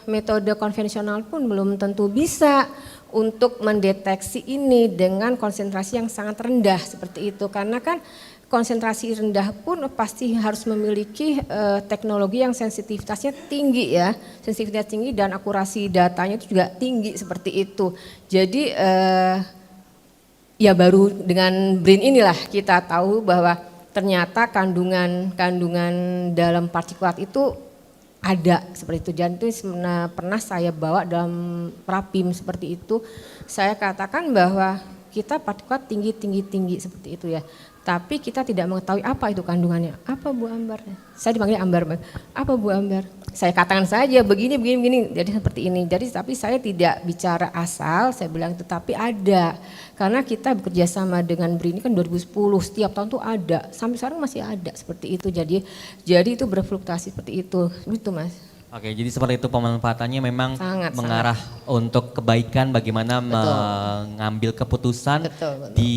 metode konvensional pun belum tentu bisa untuk mendeteksi ini dengan konsentrasi yang sangat rendah seperti itu. Karena kan konsentrasi rendah pun pasti harus memiliki teknologi yang sensitivitasnya tinggi ya. Sensitivitas tinggi dan akurasi datanya itu juga tinggi seperti itu. Jadi ya baru dengan BRIN inilah kita tahu bahwa ternyata kandungan dalam partikulat itu ada seperti itu dan itu pernah saya bawa dalam rapim seperti itu saya katakan bahwa kita partikulat tinggi seperti itu ya tapi kita tidak mengetahui apa itu kandungannya apa Bu Ambar saya dipanggil Ambar apa Bu Ambar saya katakan saja begini jadi seperti ini jadi tapi saya tidak bicara asal saya bilang tetapi ada karena kita bekerja sama dengan BRIN ini kan 2010 setiap tahun tuh ada sampai sekarang masih ada seperti itu jadi itu berfluktuasi seperti itu Mas. Oke, jadi seperti itu pemanfaatannya memang Sangat, mengarah untuk kebaikan bagaimana Betul. mengambil keputusan Betul. di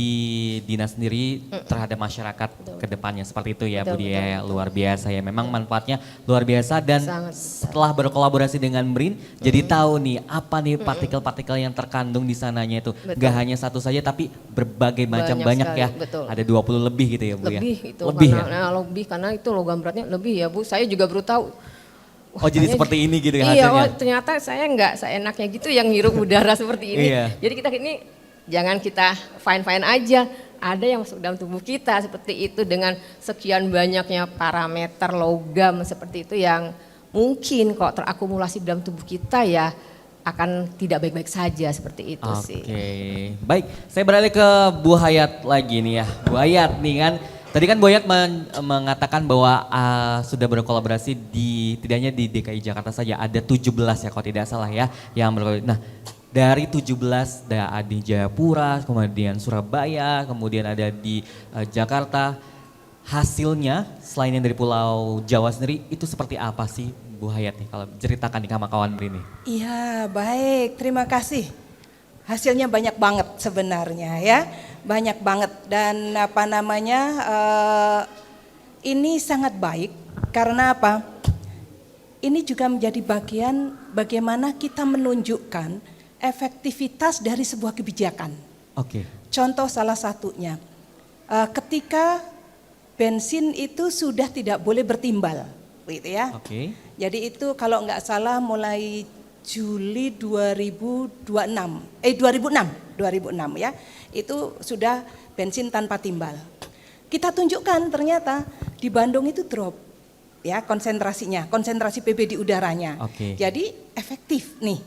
dinas sendiri terhadap masyarakat ke depannya. Seperti itu ya Bu Betul, Dia, betul. luar biasa ya. Memang manfaatnya luar biasa dan Sangat. setelah berkolaborasi dengan BRIN jadi tahu nih apa nih partikel-partikel yang terkandung di sananya itu. Betul. Gak hanya satu saja tapi berbagai macam banyak sekali, ya. betul. Ada 20 lebih gitu ya Bu ya. Lebih itu Lebih karena, ya. nah, lebih karena itu logam beratnya lebih ya Bu. Saya juga baru tahu. Oh jadi Makanya- seperti ini gitu ya Iya, hasilnya. ternyata saya nggak seenaknya gitu yang ngirup udara seperti ini. Iya. Jadi kita ini jangan kita fine-fine aja. Ada yang masuk dalam tubuh kita seperti itu dengan sekian banyaknya parameter logam seperti itu yang mungkin kalau terakumulasi dalam tubuh kita ya akan tidak baik-baik saja seperti itu sih. Oke, baik. Saya beralih ke Bu Hayat lagi nih ya. Bu Hayat nih kan, tadi kan Bu Hayat mengatakan bahwa sudah berkolaborasi tidak hanya di DKI Jakarta saja, ada 17 ya kalau tidak salah ya yang berkolaborasi. Nah, dari 17 ada di Jayapura, kemudian Surabaya, kemudian ada di Jakarta. Hasilnya selain yang dari Pulau Jawa sendiri itu seperti apa sih Bu Hayat nih kalau ceritakan nih sama kawan BRIN nih? Iya, baik. Terima kasih. Hasilnya banyak banget sebenarnya ya. Banyak banget dan apa namanya ini sangat baik karena apa? Ini juga menjadi bagian bagaimana kita menunjukkan efektivitas dari sebuah kebijakan. Oke. Contoh salah satunya, ketika bensin itu sudah tidak boleh bertimbal, gitu ya. Oke. Jadi itu kalau nggak salah mulai Juli 2006 ya, itu sudah bensin tanpa timbal. Kita tunjukkan ternyata di Bandung itu drop ya konsentrasinya, konsentrasi PB di udaranya. Oke. Jadi efektif nih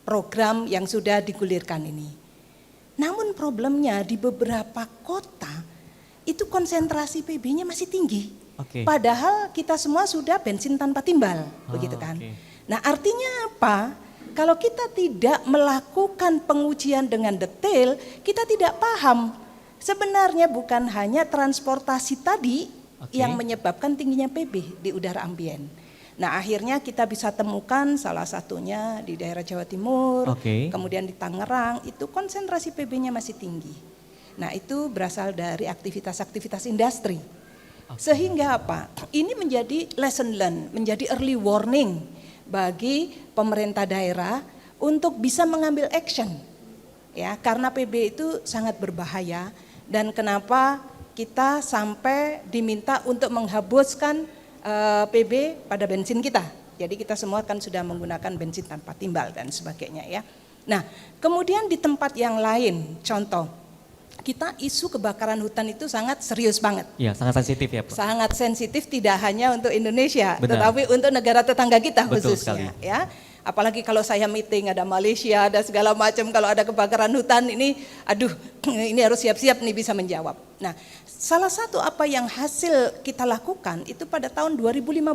program yang sudah digulirkan ini. Namun problemnya di beberapa kota itu konsentrasi PB-nya masih tinggi. Oke. Padahal kita semua sudah bensin tanpa timbal, begitu kan. oke. Nah artinya apa? Kalau kita tidak melakukan pengujian dengan detail, kita tidak paham. Sebenarnya bukan hanya transportasi tadi Oke. yang menyebabkan tingginya PB di udara ambien. Nah akhirnya kita bisa temukan salah satunya di daerah Jawa Timur, Oke. kemudian di Tangerang, itu konsentrasi PB-nya masih tinggi. Nah itu berasal dari aktivitas-aktivitas industri. Sehingga apa? Ini menjadi lesson learned, menjadi early warning bagi pemerintah daerah untuk bisa mengambil action. Ya, karena PB itu sangat berbahaya dan kenapa kita sampai diminta untuk menghabiskan PB pada bensin kita. Jadi kita semua kan sudah menggunakan bensin tanpa timbal dan sebagainya ya. Nah, kemudian di tempat yang lain, contoh kita isu kebakaran hutan itu sangat serius banget. Iya, sangat sensitif ya, Pak. Sangat sensitif tidak hanya untuk Indonesia, Benar. tetapi untuk negara tetangga kita Betul khususnya, sekali. ya. Apalagi kalau saya meeting ada Malaysia, ada segala macam, kalau ada kebakaran hutan ini, aduh, ini harus siap-siap nih bisa menjawab. Nah, salah satu apa yang hasil kita lakukan itu pada tahun 2015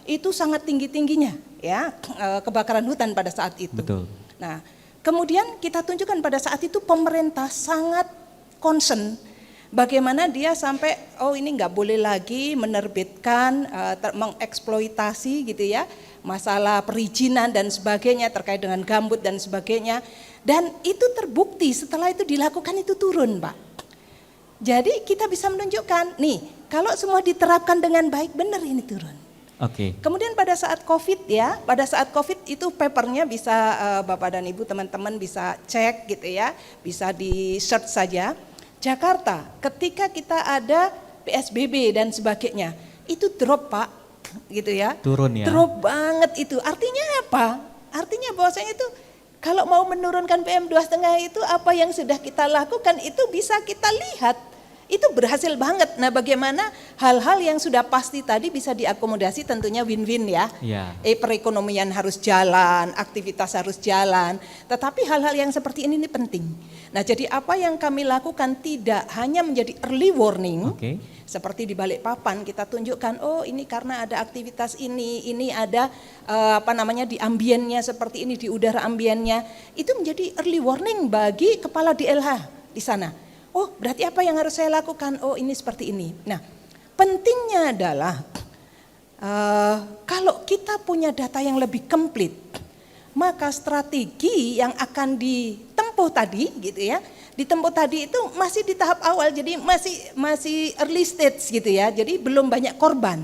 itu sangat tinggi-tingginya, ya, kebakaran hutan pada saat itu. Betul. Nah, kemudian kita tunjukkan pada saat itu pemerintah sangat concern bagaimana dia sampai ini nggak boleh lagi menerbitkan mengeksploitasi gitu ya masalah perizinan dan sebagainya terkait dengan gambut dan sebagainya, dan itu terbukti setelah itu dilakukan itu turun, Pak. Jadi kita bisa menunjukkan nih kalau semua diterapkan dengan baik benar ini turun. Oke. Kemudian pada saat COVID ya, pada saat COVID itu papernya bisa Bapak dan Ibu teman-teman bisa cek gitu ya, bisa di search saja. Jakarta ketika kita ada PSBB dan sebagainya, itu drop Pak, gitu ya. Turun ya. Drop banget itu. Artinya apa? Artinya bahwasanya itu kalau mau menurunkan PM2,5 itu apa yang sudah kita lakukan itu bisa kita lihat. Itu berhasil banget. Nah bagaimana hal-hal yang sudah pasti tadi bisa diakomodasi tentunya win-win ya. Iya. Perekonomian harus jalan, aktivitas harus jalan. Tetapi hal-hal yang seperti ini penting. Nah jadi apa yang kami lakukan tidak hanya menjadi early warning. Oke. Seperti di Balikpapan kita tunjukkan, oh ini karena ada aktivitas ini ada di ambiennya seperti ini, di udara ambiennya. Itu menjadi early warning bagi kepala DLH di sana. Oh berarti apa yang harus saya lakukan? Oh ini seperti ini. Nah pentingnya adalah Kalau kita punya data yang lebih komplit, maka strategi yang akan ditempuh tadi gitu ya, ditempuh tadi itu masih di tahap awal, jadi masih early stage gitu ya, jadi belum banyak korban.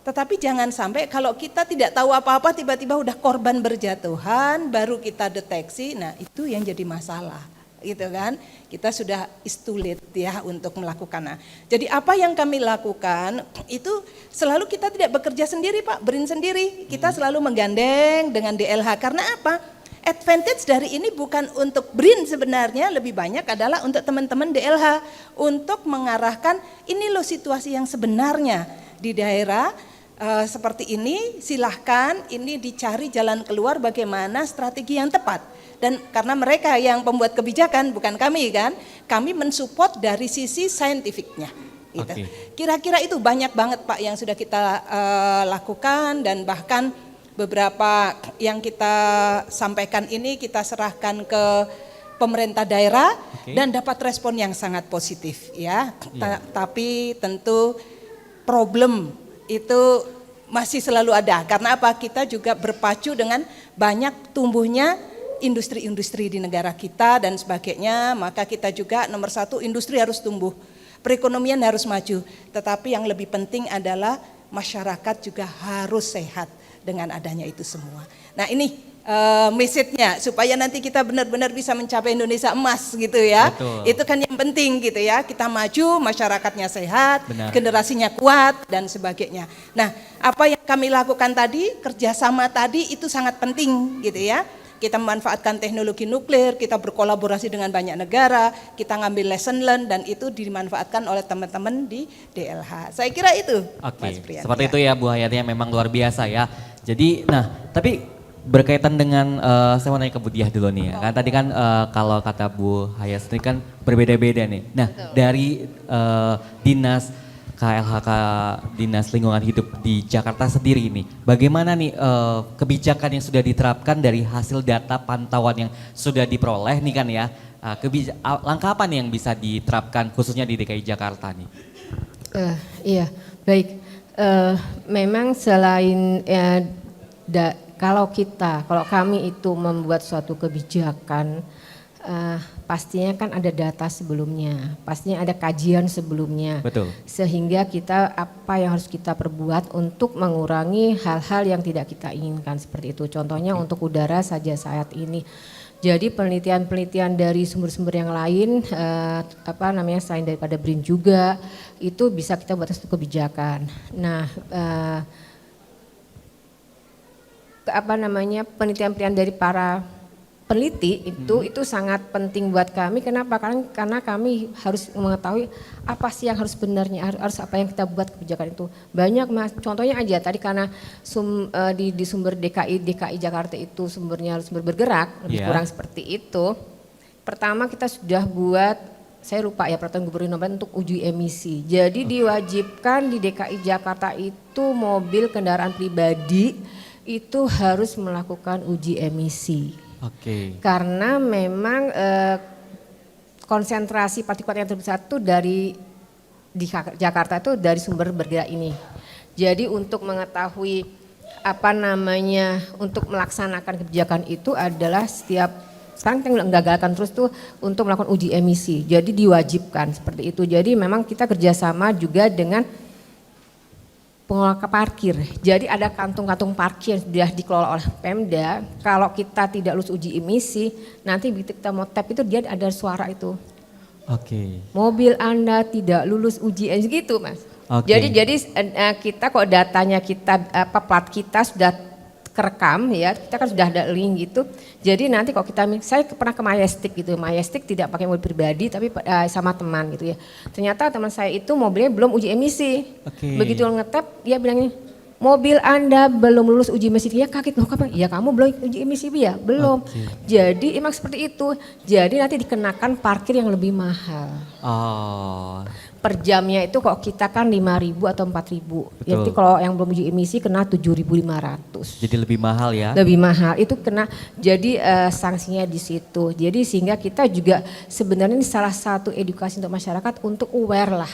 Tetapi jangan sampai kalau kita tidak tahu apa-apa tiba-tiba udah korban berjatuhan baru kita deteksi, nah itu yang jadi masalah gitu kan. Kita sudah is too late ya untuk melakukan. Nah, jadi apa yang kami lakukan itu selalu kita tidak bekerja sendiri Pak, BRIN sendiri. Kita selalu menggandeng dengan DLH karena apa? Advantage dari ini bukan untuk BRIN sebenarnya, lebih banyak adalah untuk teman-teman DLH untuk mengarahkan ini loh situasi yang sebenarnya di daerah seperti ini, silahkan ini dicari jalan keluar bagaimana strategi yang tepat. Dan karena mereka yang pembuat kebijakan bukan kami kan, kami mensupport dari sisi saintifiknya. Gitu. Okay. Kira-kira itu banyak banget Pak yang sudah kita lakukan dan bahkan beberapa yang kita sampaikan ini kita serahkan ke pemerintah daerah dan dapat respon yang sangat positif ya. Tapi tentu problem itu masih selalu ada karena apa? Kita juga berpacu dengan banyak tumbuhnya industri-industri di negara kita dan sebagainya, maka kita juga nomor satu industri harus tumbuh, perekonomian harus maju, tetapi yang lebih penting adalah masyarakat juga harus sehat dengan adanya itu semua. Nah ini message-nya supaya nanti kita benar-benar bisa mencapai Indonesia emas gitu ya. Betul. Itu kan yang penting gitu ya, kita maju, masyarakatnya sehat, Benar. generasinya kuat dan sebagainya. Nah apa yang kami lakukan tadi, kerjasama tadi itu sangat penting gitu ya. Kita memanfaatkan teknologi nuklir, kita berkolaborasi dengan banyak negara, kita ngambil lesson learn dan itu dimanfaatkan oleh teman-teman di DLH. Saya kira itu. Mas Priyan. Seperti itu ya Bu Hayati, yang memang luar biasa ya. Jadi, nah tapi berkaitan dengan, saya mau nanya ke Bu Diah dulu nih ya. Kan tadi kan kalau kata Bu Hayati sendiri kan berbeda-beda nih. Nah dari dinas KLHK Dinas Lingkungan Hidup di Jakarta sendiri ini, bagaimana nih kebijakan yang sudah diterapkan dari hasil data pantauan yang sudah diperoleh nih kan ya, langkah apa nih yang bisa diterapkan khususnya di DKI Jakarta nih? Iya, baik. Memang selain kalau kami itu membuat suatu kebijakan, pastinya kan ada data sebelumnya, pastinya ada kajian sebelumnya. Betul. Sehingga kita apa yang harus kita perbuat untuk mengurangi hal-hal yang tidak kita inginkan seperti itu. Contohnya untuk udara saja saat ini. Jadi penelitian-penelitian dari sumber-sumber yang lain, selain daripada BRIN juga, itu bisa kita buat satu kebijakan. Nah, penelitian-penelitian dari para peneliti itu sangat penting buat kami. Kenapa? Karena kami harus mengetahui apa sih yang harus sebenarnya, harus apa yang kita buat kebijakan itu. Banyak Mas, contohnya aja tadi karena di sumber DKI Jakarta itu sumbernya harus sumber bergerak, lebih kurang seperti itu. Pertama kita sudah buat, saya lupa ya, peraturan gubernur nomor untuk uji emisi. Jadi diwajibkan di DKI Jakarta itu mobil kendaraan pribadi itu harus melakukan uji emisi. Karena memang konsentrasi partikulat yang terbesar itu di Jakarta itu dari sumber bergerak ini. Jadi untuk mengetahui untuk melaksanakan kebijakan itu adalah sekarang kita menggagalkan terus tuh untuk melakukan uji emisi. Jadi diwajibkan seperti itu. Jadi memang kita kerjasama juga dengan pengelola parkir. Jadi ada kantung-kantung parkir yang sudah dikelola oleh Pemda. Kalau kita tidak lulus uji emisi, nanti begitu kita mau tap itu dia ada suara itu. Mobil Anda tidak lulus uji emisi gitu Mas. Jadi kita kok datanya kita plat kita sudah kerekam ya, kita kan sudah ada link gitu. Jadi nanti kalau saya pernah ke Majestic gitu, Majestic tidak pakai mobil pribadi tapi sama teman gitu ya. Ternyata teman saya itu mobilnya belum uji emisi. Begitu ngetap dia bilang ini, mobil Anda belum lulus uji emisi. Dia kaget, loh kapan? Ya kamu belum uji emisi ya? Belum. Jadi emang seperti itu. Jadi nanti dikenakan parkir yang lebih mahal. Per jamnya itu kok kita kan 5.000 atau 4.000. Jadi kalau yang belum uji emisi kena 7.500. Jadi lebih mahal ya? Lebih mahal, itu kena jadi sanksinya di situ. Jadi sehingga kita juga sebenarnya ini salah satu edukasi untuk masyarakat untuk aware lah.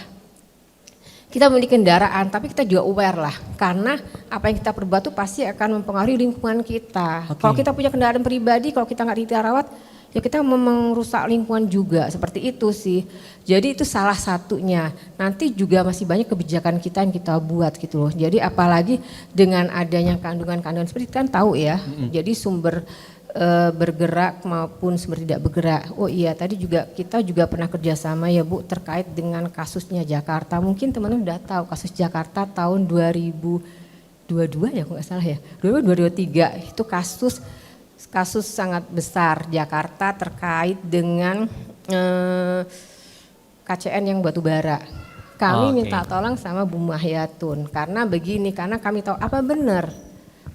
kita memiliki kendaraan, tapi kita juga aware lah, karena apa yang kita perbuat itu pasti akan mempengaruhi lingkungan kita. Kalau kita punya kendaraan pribadi, kalau kita nggak rawat, ya kita merusak lingkungan juga, seperti itu sih. Jadi itu salah satunya. Nanti juga masih banyak kebijakan kita yang kita buat gitu loh. Jadi apalagi dengan adanya kandungan-kandungan seperti kan tahu ya. Jadi sumber bergerak maupun sumber tidak bergerak. Oh iya, tadi juga kita juga pernah kerjasama ya Bu terkait dengan kasusnya Jakarta. Mungkin teman-teman udah tahu kasus Jakarta tahun 2022 ya, kalau nggak salah ya, 2023 itu kasus sangat besar Jakarta terkait dengan KCN yang batu bara. Kami minta tolong sama Bu Mahyatun karena begini, karena kami tahu apa benar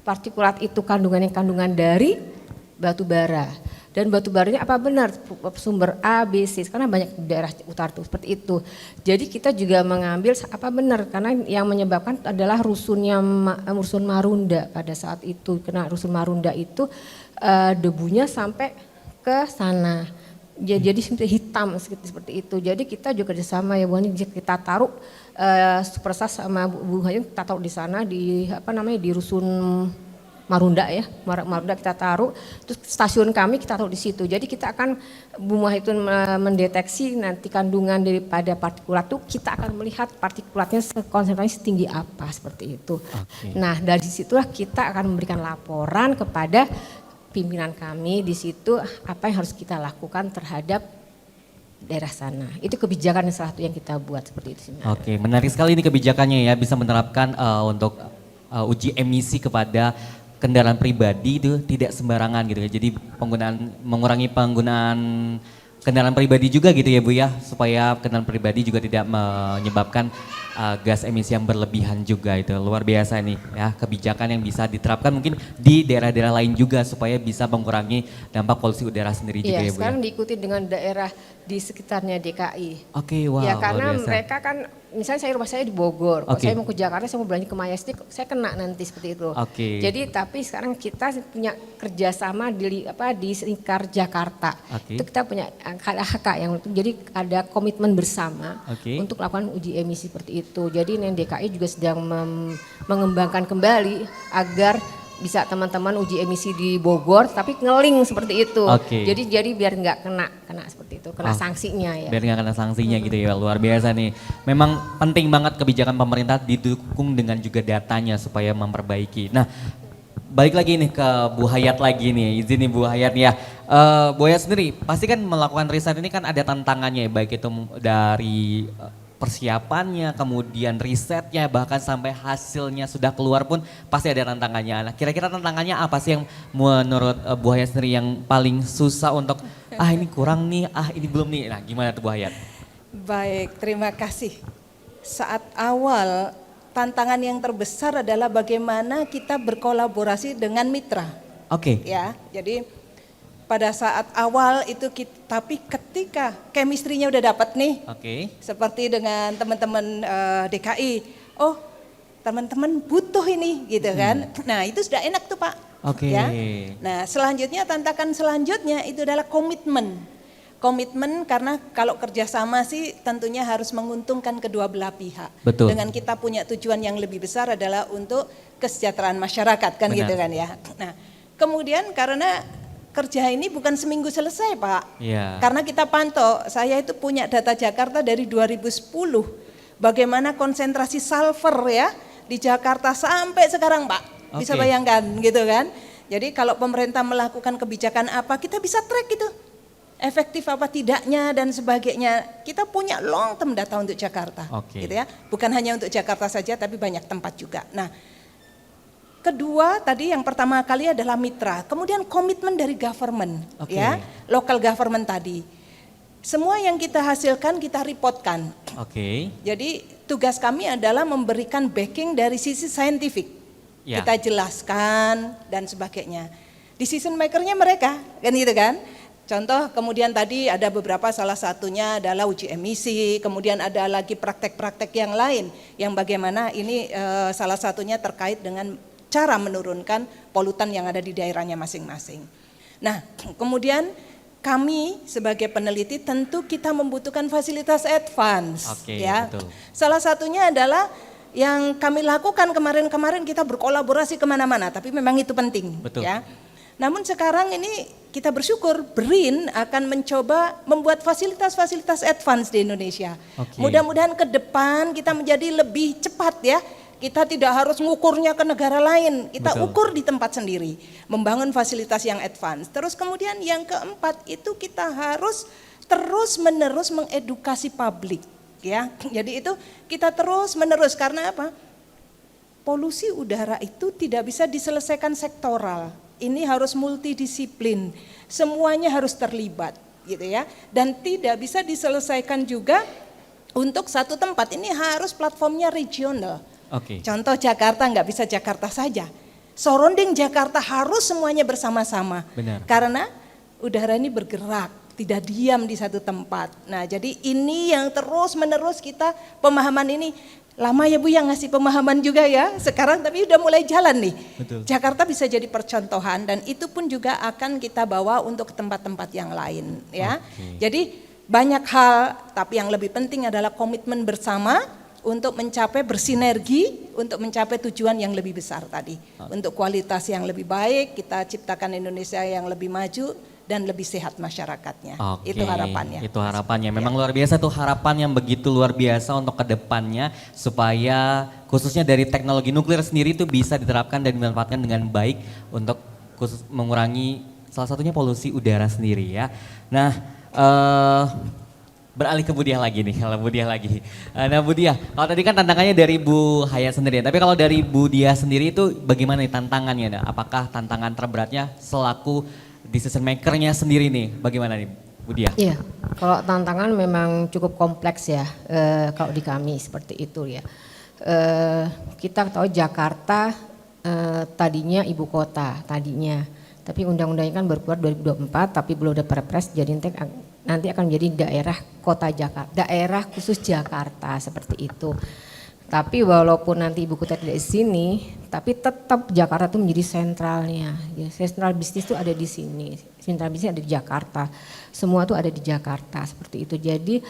partikulat itu kandungan dari batu bara, dan batu baranya apa benar sumber A, B, C, karena banyak di daerah utara itu seperti itu. Jadi kita juga mengambil apa benar, karena yang menyebabkan adalah rusun Marunda pada saat itu, karena rusun Marunda itu debunya sampai ke sana. Jadi hitam seperti itu. Jadi kita juga kerjasama ya Bu, kita taruh Supersas sama Bu Hayun, kita taruh di sana di di rusun Marunda ya, Marunda kita taruh, terus stasiun kami kita taruh di situ. Jadi kita akan Bu Mahitun mendeteksi nanti kandungan daripada partikulat itu, kita akan melihat partikulatnya konsentrasi setinggi apa seperti itu. Nah dari situlah kita akan memberikan laporan kepada pimpinan kami di situ apa yang harus kita lakukan terhadap daerah sana. Itu kebijakan salah satu yang kita buat seperti itu. Oke, menarik sekali ini kebijakannya ya, bisa menerapkan untuk uji emisi kepada kendaraan pribadi itu tidak sembarangan gitu ya. Jadi mengurangi penggunaan kendaraan pribadi juga gitu ya Bu ya, supaya kendaraan pribadi juga tidak menyebabkan gas emisi yang berlebihan juga. Itu luar biasa nih ya, kebijakan yang bisa diterapkan mungkin di daerah-daerah lain juga supaya bisa mengurangi dampak polusi udara sendiri juga ya Bu. Sekarang diikuti dengan daerah di sekitarnya DKI. Oke, wow. Ya karena mereka kan, misalnya rumah saya di Bogor, kalau saya mau ke Jakarta, saya mau belanja ke Majestic, saya kena nanti seperti itu. Jadi tapi sekarang kita punya kerjasama di lingkar Jakarta. Itu kita punya HK yang jadi ada komitmen bersama untuk melakukan uji emisi seperti itu. Jadi DKI juga sedang mengembangkan kembali agar bisa teman-teman uji emisi di Bogor tapi ngeling seperti itu. Jadi biar nggak kena seperti itu, kena sanksinya ya. Biar nggak kena sanksinya gitu ya, luar biasa nih. Memang penting banget kebijakan pemerintah didukung dengan juga datanya supaya memperbaiki. Nah, balik lagi nih ke Bu Hayat lagi nih, izin nih Bu Hayat ya. Bu Hayat sendiri pasti kan melakukan riset ini kan ada tantangannya ya, baik itu dari persiapannya, kemudian risetnya, bahkan sampai hasilnya sudah keluar pun pasti ada tantangannya. Nah, kira-kira tantangannya apa sih yang menurut Bu Hayat sendiri yang paling susah untuk ini kurang nih, ini belum nih. Nah, gimana tuh Bu Hayat? Baik, terima kasih. Saat awal tantangan yang terbesar adalah bagaimana kita berkolaborasi dengan mitra. Ya, jadi pada saat awal itu tapi ketika chemistry-nya udah dapat nih, seperti dengan teman-teman DKI, oh teman-teman butuh ini gitu kan. Nah itu sudah enak tuh Pak. Ya. Nah selanjutnya tantangan selanjutnya itu adalah komitmen. Komitmen karena kalau kerjasama sih tentunya harus menguntungkan kedua belah pihak. Betul. Dengan kita punya tujuan yang lebih besar adalah untuk kesejahteraan masyarakat kan. Benar. Gitu kan ya. Nah kemudian karena kerja ini bukan seminggu selesai Pak, karena kita pantau, saya itu punya data Jakarta dari 2010, bagaimana konsentrasi sulfur ya di Jakarta sampai sekarang Pak, bisa bayangkan gitu kan. Jadi kalau pemerintah melakukan kebijakan apa, kita bisa track itu, efektif apa tidaknya dan sebagainya. Kita punya long term data untuk Jakarta, gitu ya, bukan hanya untuk Jakarta saja tapi banyak tempat juga. Nah, kedua tadi yang pertama kali adalah mitra, kemudian komitmen dari government, ya, local government tadi. Semua yang kita hasilkan kita reportkan. Jadi tugas kami adalah memberikan backing dari sisi saintifik, kita jelaskan dan sebagainya. Decision makernya mereka, kan gitu kan. Contoh kemudian tadi ada beberapa, salah satunya adalah uji emisi, kemudian ada lagi praktek-praktek yang lain, yang bagaimana ini salah satunya terkait dengan cara menurunkan polutan yang ada di daerahnya masing-masing. Nah, kemudian kami sebagai peneliti tentu kita membutuhkan fasilitas advance, Oke, ya. betul. Salah satunya adalah yang kami lakukan kemarin-kemarin, kita berkolaborasi kemana-mana, tapi memang itu penting, Betul. ya. Namun sekarang ini kita bersyukur BRIN akan mencoba membuat fasilitas-fasilitas advance di Indonesia. Oke. Mudah-mudahan ke depan kita menjadi lebih cepat, ya. Kita tidak harus mengukurnya ke negara lain, kita Betul. ukur di tempat sendiri, membangun fasilitas yang advance. Terus kemudian yang keempat itu kita harus terus menerus mengedukasi publik, ya. Jadi itu kita terus menerus, karena apa? Polusi udara itu tidak bisa diselesaikan sektoral. Ini harus multidisiplin, semuanya harus terlibat, gitu ya. Dan tidak bisa diselesaikan juga untuk satu tempat. Ini harus platformnya regional. Oke. Contoh Jakarta, nggak bisa Jakarta saja. Surrounding Jakarta harus semuanya bersama-sama. Benar. Karena udara ini bergerak, tidak diam di satu tempat. Nah, jadi ini yang terus menerus kita pemahaman ini. Lama ya Bu yang ngasih pemahaman juga ya. Sekarang tapi udah mulai jalan nih. Betul. Jakarta bisa jadi percontohan, dan itu pun juga akan kita bawa untuk ke tempat-tempat yang lain, ya. Oke. Jadi banyak hal, tapi yang lebih penting adalah komitmen bersama untuk mencapai bersinergi, untuk mencapai tujuan yang lebih besar tadi. Untuk kualitas yang lebih baik, kita ciptakan Indonesia yang lebih maju dan lebih sehat masyarakatnya. Oke, Itu harapannya. Itu harapannya. Memang luar biasa tuh, harapan yang begitu luar biasa untuk kedepannya, supaya khususnya dari teknologi nuklir sendiri itu bisa diterapkan dan dimanfaatkan dengan baik untuk khusus mengurangi salah satunya polusi udara sendiri ya. Nah, beralih ke Bu Diah lagi nih, kalau Bu Diah lagi. Nah Bu Diah, kalau tadi kan tantangannya dari Bu Hayat sendiri, tapi kalau dari Bu Diah sendiri itu bagaimana nih tantangannya? Nah, apakah tantangan terberatnya selaku decision maker-nya sendiri nih, bagaimana nih Bu Diah? Iya, kalau tantangan memang cukup kompleks ya, kalau di kami seperti itu ya. Kita tahu Jakarta tadinya ibu kota tadinya, tapi undang-undangnya kan baru keluar 2024, tapi belum ada perpres, jadi nanti akan menjadi daerah kota Jakarta, daerah khusus Jakarta seperti itu. Tapi walaupun nanti ibu kota tidak di sini, tapi tetap Jakarta itu menjadi sentralnya. Ya, sentral bisnis itu ada di sini, sentral bisnis ada di Jakarta, semua itu ada di Jakarta seperti itu. Jadi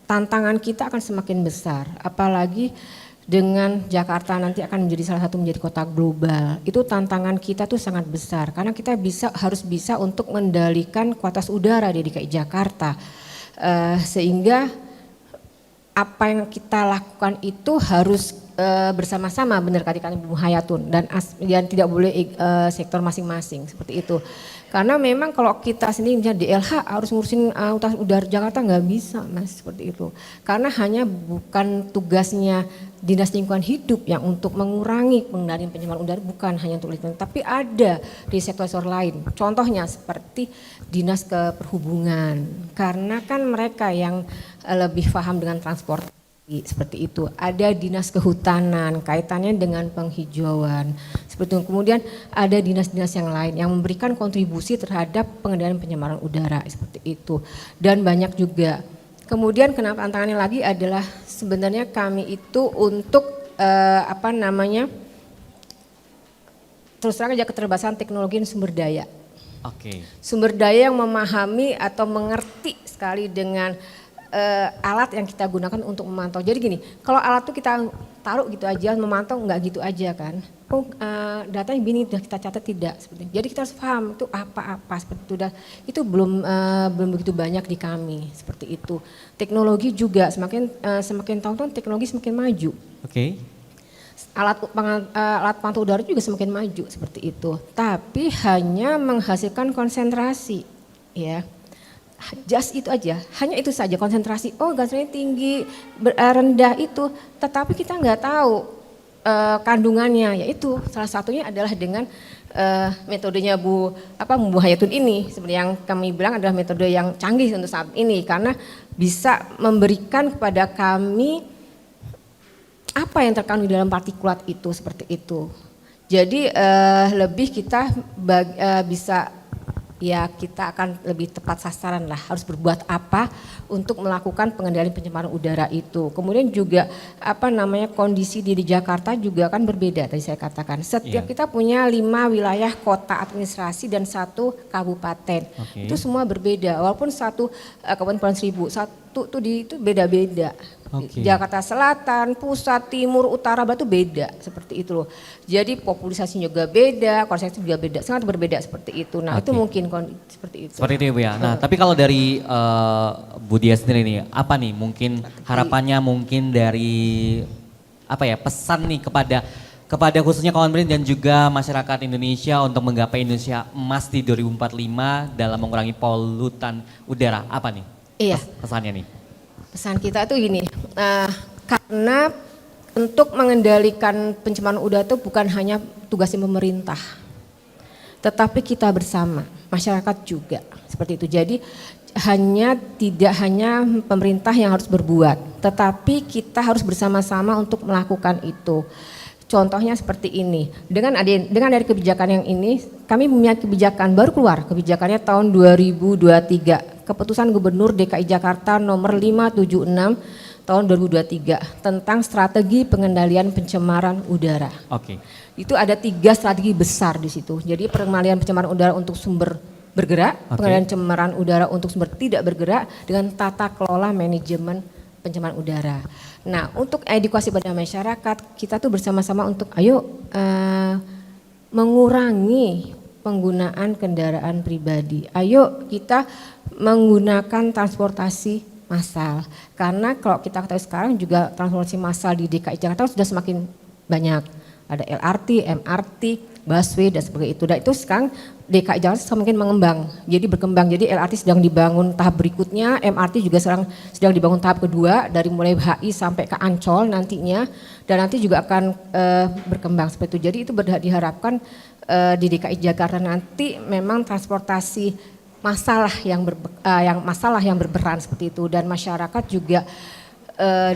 tantangan kita akan semakin besar, apalagi dengan Jakarta nanti akan menjadi salah satu menjadi kota global. Itu tantangan kita tuh sangat besar, karena kita harus bisa untuk mengendalikan kualitas udara di DKI Jakarta, sehingga apa yang kita lakukan itu harus bersama-sama, benar kata Ibu Hayatun, dan tidak boleh sektor masing-masing seperti itu. Karena memang kalau kita sendiri misalnya DLH harus ngurusin kualitas udara Jakarta nggak bisa Mas, seperti itu. Karena hanya bukan tugasnya Dinas Lingkungan Hidup yang untuk mengurangi pengendalian pencemaran udara, bukan hanya untuk lingkungan, tapi ada di sektor-sektor lain. Contohnya seperti Dinas Perhubungan, karena kan mereka yang lebih paham dengan transportasi seperti itu. Ada Dinas Kehutanan, kaitannya dengan penghijauan seperti itu. Kemudian ada dinas-dinas yang lain yang memberikan kontribusi terhadap pengendalian pencemaran udara seperti itu, dan banyak juga. Kemudian kenapa tantangannya lagi adalah sebenarnya kami itu untuk terus terang aja keterbatasan teknologi dan sumber daya. Oke. Sumber daya yang memahami atau mengerti sekali dengan alat yang kita gunakan untuk memantau. Jadi gini, kalau alat itu kita taruh gitu aja, memantau nggak gitu aja kan. Datanya begini sudah kita catat tidak seperti itu. Jadi kita harus paham itu apa-apa seperti itu. Itu belum begitu banyak di kami seperti itu. Teknologi juga semakin tahun teknologi semakin maju. Oke. Alat pantau udara juga semakin maju seperti itu. Tapi hanya menghasilkan konsentrasi, ya. Just itu aja, hanya itu saja konsentrasi. Oh gasnya tinggi, rendah itu, tetapi kita nggak tahu kandungannya. Yaitu salah satunya adalah dengan metodenya Bu Hayatun ini, seperti yang kami bilang adalah metode yang canggih untuk saat ini, karena bisa memberikan kepada kami apa yang terkandung di dalam partikulat itu seperti itu. Jadi lebih kita bisa ya kita akan lebih tepat sasaran lah, harus berbuat apa untuk melakukan pengendalian pencemaran udara itu. Kemudian juga kondisi di Jakarta juga kan berbeda tadi saya katakan. Setiap kita punya 5 wilayah kota administrasi dan 1 kabupaten. Itu semua berbeda, walaupun satu Kabupaten Seribu, satu tuh itu beda-beda. Jakarta Selatan, Pusat, Timur, Utara, Barat itu beda seperti itu loh. Jadi populasinya juga beda, konsepnya juga beda, sangat berbeda seperti itu. Nah itu mungkin seperti itu. Seperti itu ya Bu ya. Nah tapi kalau dari Bu Dia sendiri nih, apa nih mungkin harapannya mungkin dari pesan nih kepada khususnya kawan BRIN dan juga masyarakat Indonesia untuk menggapai Indonesia emas di 2045 dalam mengurangi polutan udara, apa nih pesannya nih? Pesan kita tuh gini, karena untuk mengendalikan pencemaran udara itu bukan hanya tugasnya pemerintah, tetapi kita bersama, masyarakat juga seperti itu. Jadi tidak hanya pemerintah yang harus berbuat, tetapi kita harus bersama-sama untuk melakukan itu. Contohnya seperti ini, dengan dari kebijakan yang ini, kami punya kebijakan baru keluar, kebijakannya tahun 2023. Keputusan Gubernur DKI Jakarta nomor 576 tahun 2023 tentang strategi pengendalian pencemaran udara. Itu ada 3 strategi besar di situ. Jadi pengendalian pencemaran udara untuk sumber bergerak, pengendalian pencemaran udara untuk sumber tidak bergerak, dengan tata kelola manajemen pencemaran udara. Nah, untuk edukasi pada masyarakat, kita tuh bersama-sama untuk mengurangi penggunaan kendaraan pribadi. Ayo kita menggunakan transportasi massal. Karena kalau kita ketahui sekarang juga transportasi massal di DKI Jakarta sudah semakin banyak. Ada LRT, MRT, busway dan sebagainya itu. Dan itu sekarang DKI Jakarta semakin mengembang. Jadi berkembang. Jadi LRT sedang dibangun tahap berikutnya, MRT juga sedang dibangun tahap kedua dari mulai HI sampai ke Ancol nantinya. Dan nanti juga akan berkembang seperti itu. Jadi itu diharapkan di DKI Jakarta nanti memang transportasi masalah yang berperan seperti itu, dan masyarakat juga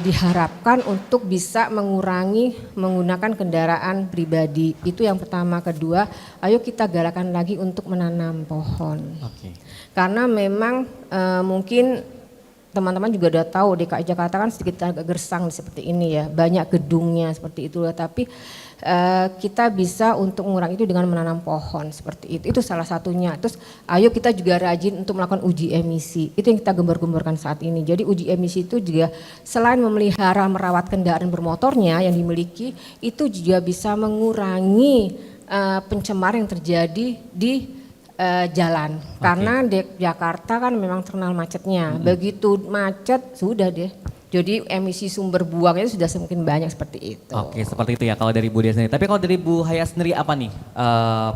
diharapkan untuk bisa mengurangi menggunakan kendaraan pribadi. Itu yang pertama. Kedua, ayo kita galakan lagi untuk menanam pohon. Karena memang mungkin teman-teman juga udah tahu DKI Jakarta kan sedikit agak gersang seperti ini ya, banyak gedungnya seperti itu, tapi kita bisa untuk mengurangi itu dengan menanam pohon seperti itu salah satunya. Terus ayo kita juga rajin untuk melakukan uji emisi, itu yang kita gembar-gemborkan saat ini. Jadi uji emisi itu juga selain memelihara merawat kendaraan bermotornya yang dimiliki, itu juga bisa mengurangi pencemaran yang terjadi di jalan. Karena di Jakarta kan memang terkenal macetnya, begitu macet sudah deh. Jadi emisi sumber buangnya sudah semakin banyak seperti itu. Seperti itu ya kalau dari Bu Dia sendiri. Tapi kalau dari Bu Haya sendiri apa nih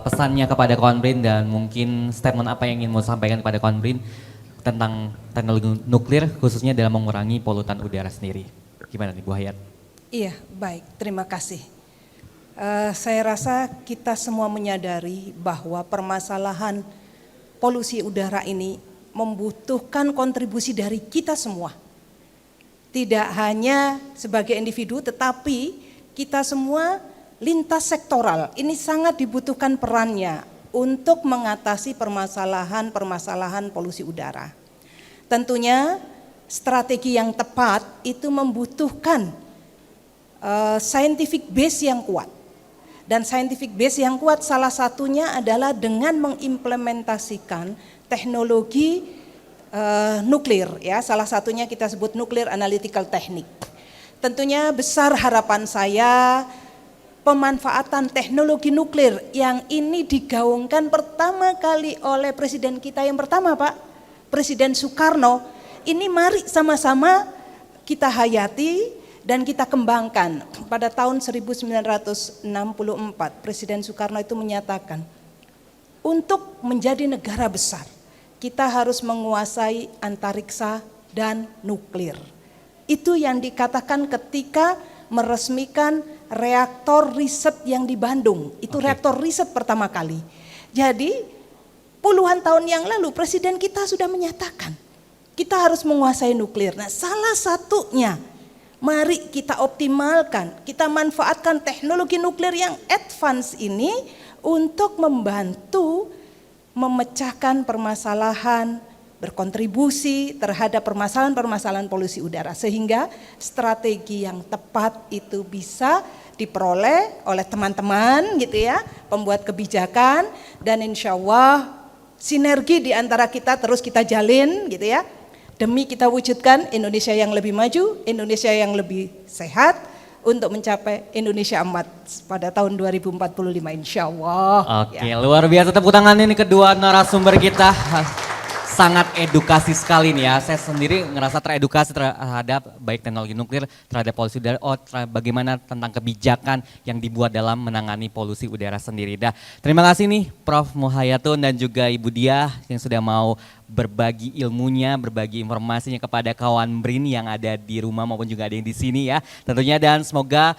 pesannya kepada kawan BRIN dan mungkin statement apa yang ingin mau sampaikan kepada kawan BRIN tentang teknologi nuklir khususnya dalam mengurangi polutan udara sendiri? Gimana nih Bu Hayat? Iya, baik, terima kasih. Saya rasa kita semua menyadari bahwa permasalahan polusi udara ini membutuhkan kontribusi dari kita semua. Tidak hanya sebagai individu, tetapi kita semua lintas sektoral. Ini sangat dibutuhkan perannya untuk mengatasi permasalahan polusi udara. Tentunya strategi yang tepat itu membutuhkan scientific base yang kuat. Dan scientific base yang kuat salah satunya adalah dengan mengimplementasikan teknologi nuklir, ya, salah satunya kita sebut nuklir analytical technique. Tentunya besar harapan saya pemanfaatan teknologi nuklir yang ini digaungkan pertama kali oleh presiden kita yang pertama, Pak, Presiden Soekarno. Ini mari sama-sama kita hayati dan kita kembangkan. Pada tahun 1964 Presiden Soekarno itu menyatakan, untuk menjadi negara besar kita harus menguasai antariksa dan nuklir. Itu yang dikatakan ketika meresmikan reaktor riset yang di Bandung. Itu reaktor riset pertama kali. Jadi puluhan tahun yang lalu presiden kita sudah menyatakan kita harus menguasai nuklir. Nah, salah satunya mari kita optimalkan, kita manfaatkan teknologi nuklir yang advance ini untuk membantu memecahkan permasalahan, berkontribusi terhadap permasalahan-permasalahan polusi udara, sehingga strategi yang tepat itu bisa diperoleh oleh teman-teman gitu ya, pembuat kebijakan, dan insya Allah sinergi di antara kita terus kita jalin gitu ya, demi kita wujudkan Indonesia yang lebih maju, Indonesia yang lebih sehat, untuk mencapai Indonesia Emas pada tahun 2045 insya Allah. Oke, luar biasa, tepuk tangan ini kedua narasumber kita. Sangat edukasi sekali nih ya, saya sendiri ngerasa teredukasi terhadap baik teknologi nuklir, terhadap polusi udara, bagaimana tentang kebijakan yang dibuat dalam menangani polusi udara sendiri. Terima kasih nih Prof. Muhayatun dan juga Ibu Diah yang sudah mau berbagi ilmunya, berbagi informasinya kepada kawan BRIN yang ada di rumah maupun juga ada yang di sini ya tentunya, dan semoga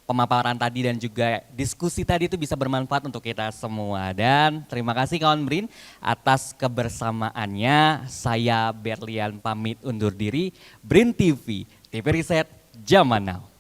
pemaparan tadi dan juga diskusi tadi itu bisa bermanfaat untuk kita semua. Dan terima kasih kawan BRIN atas kebersamaannya. Saya Berlian pamit undur diri. BRIN TV, TV Riset Zaman Now.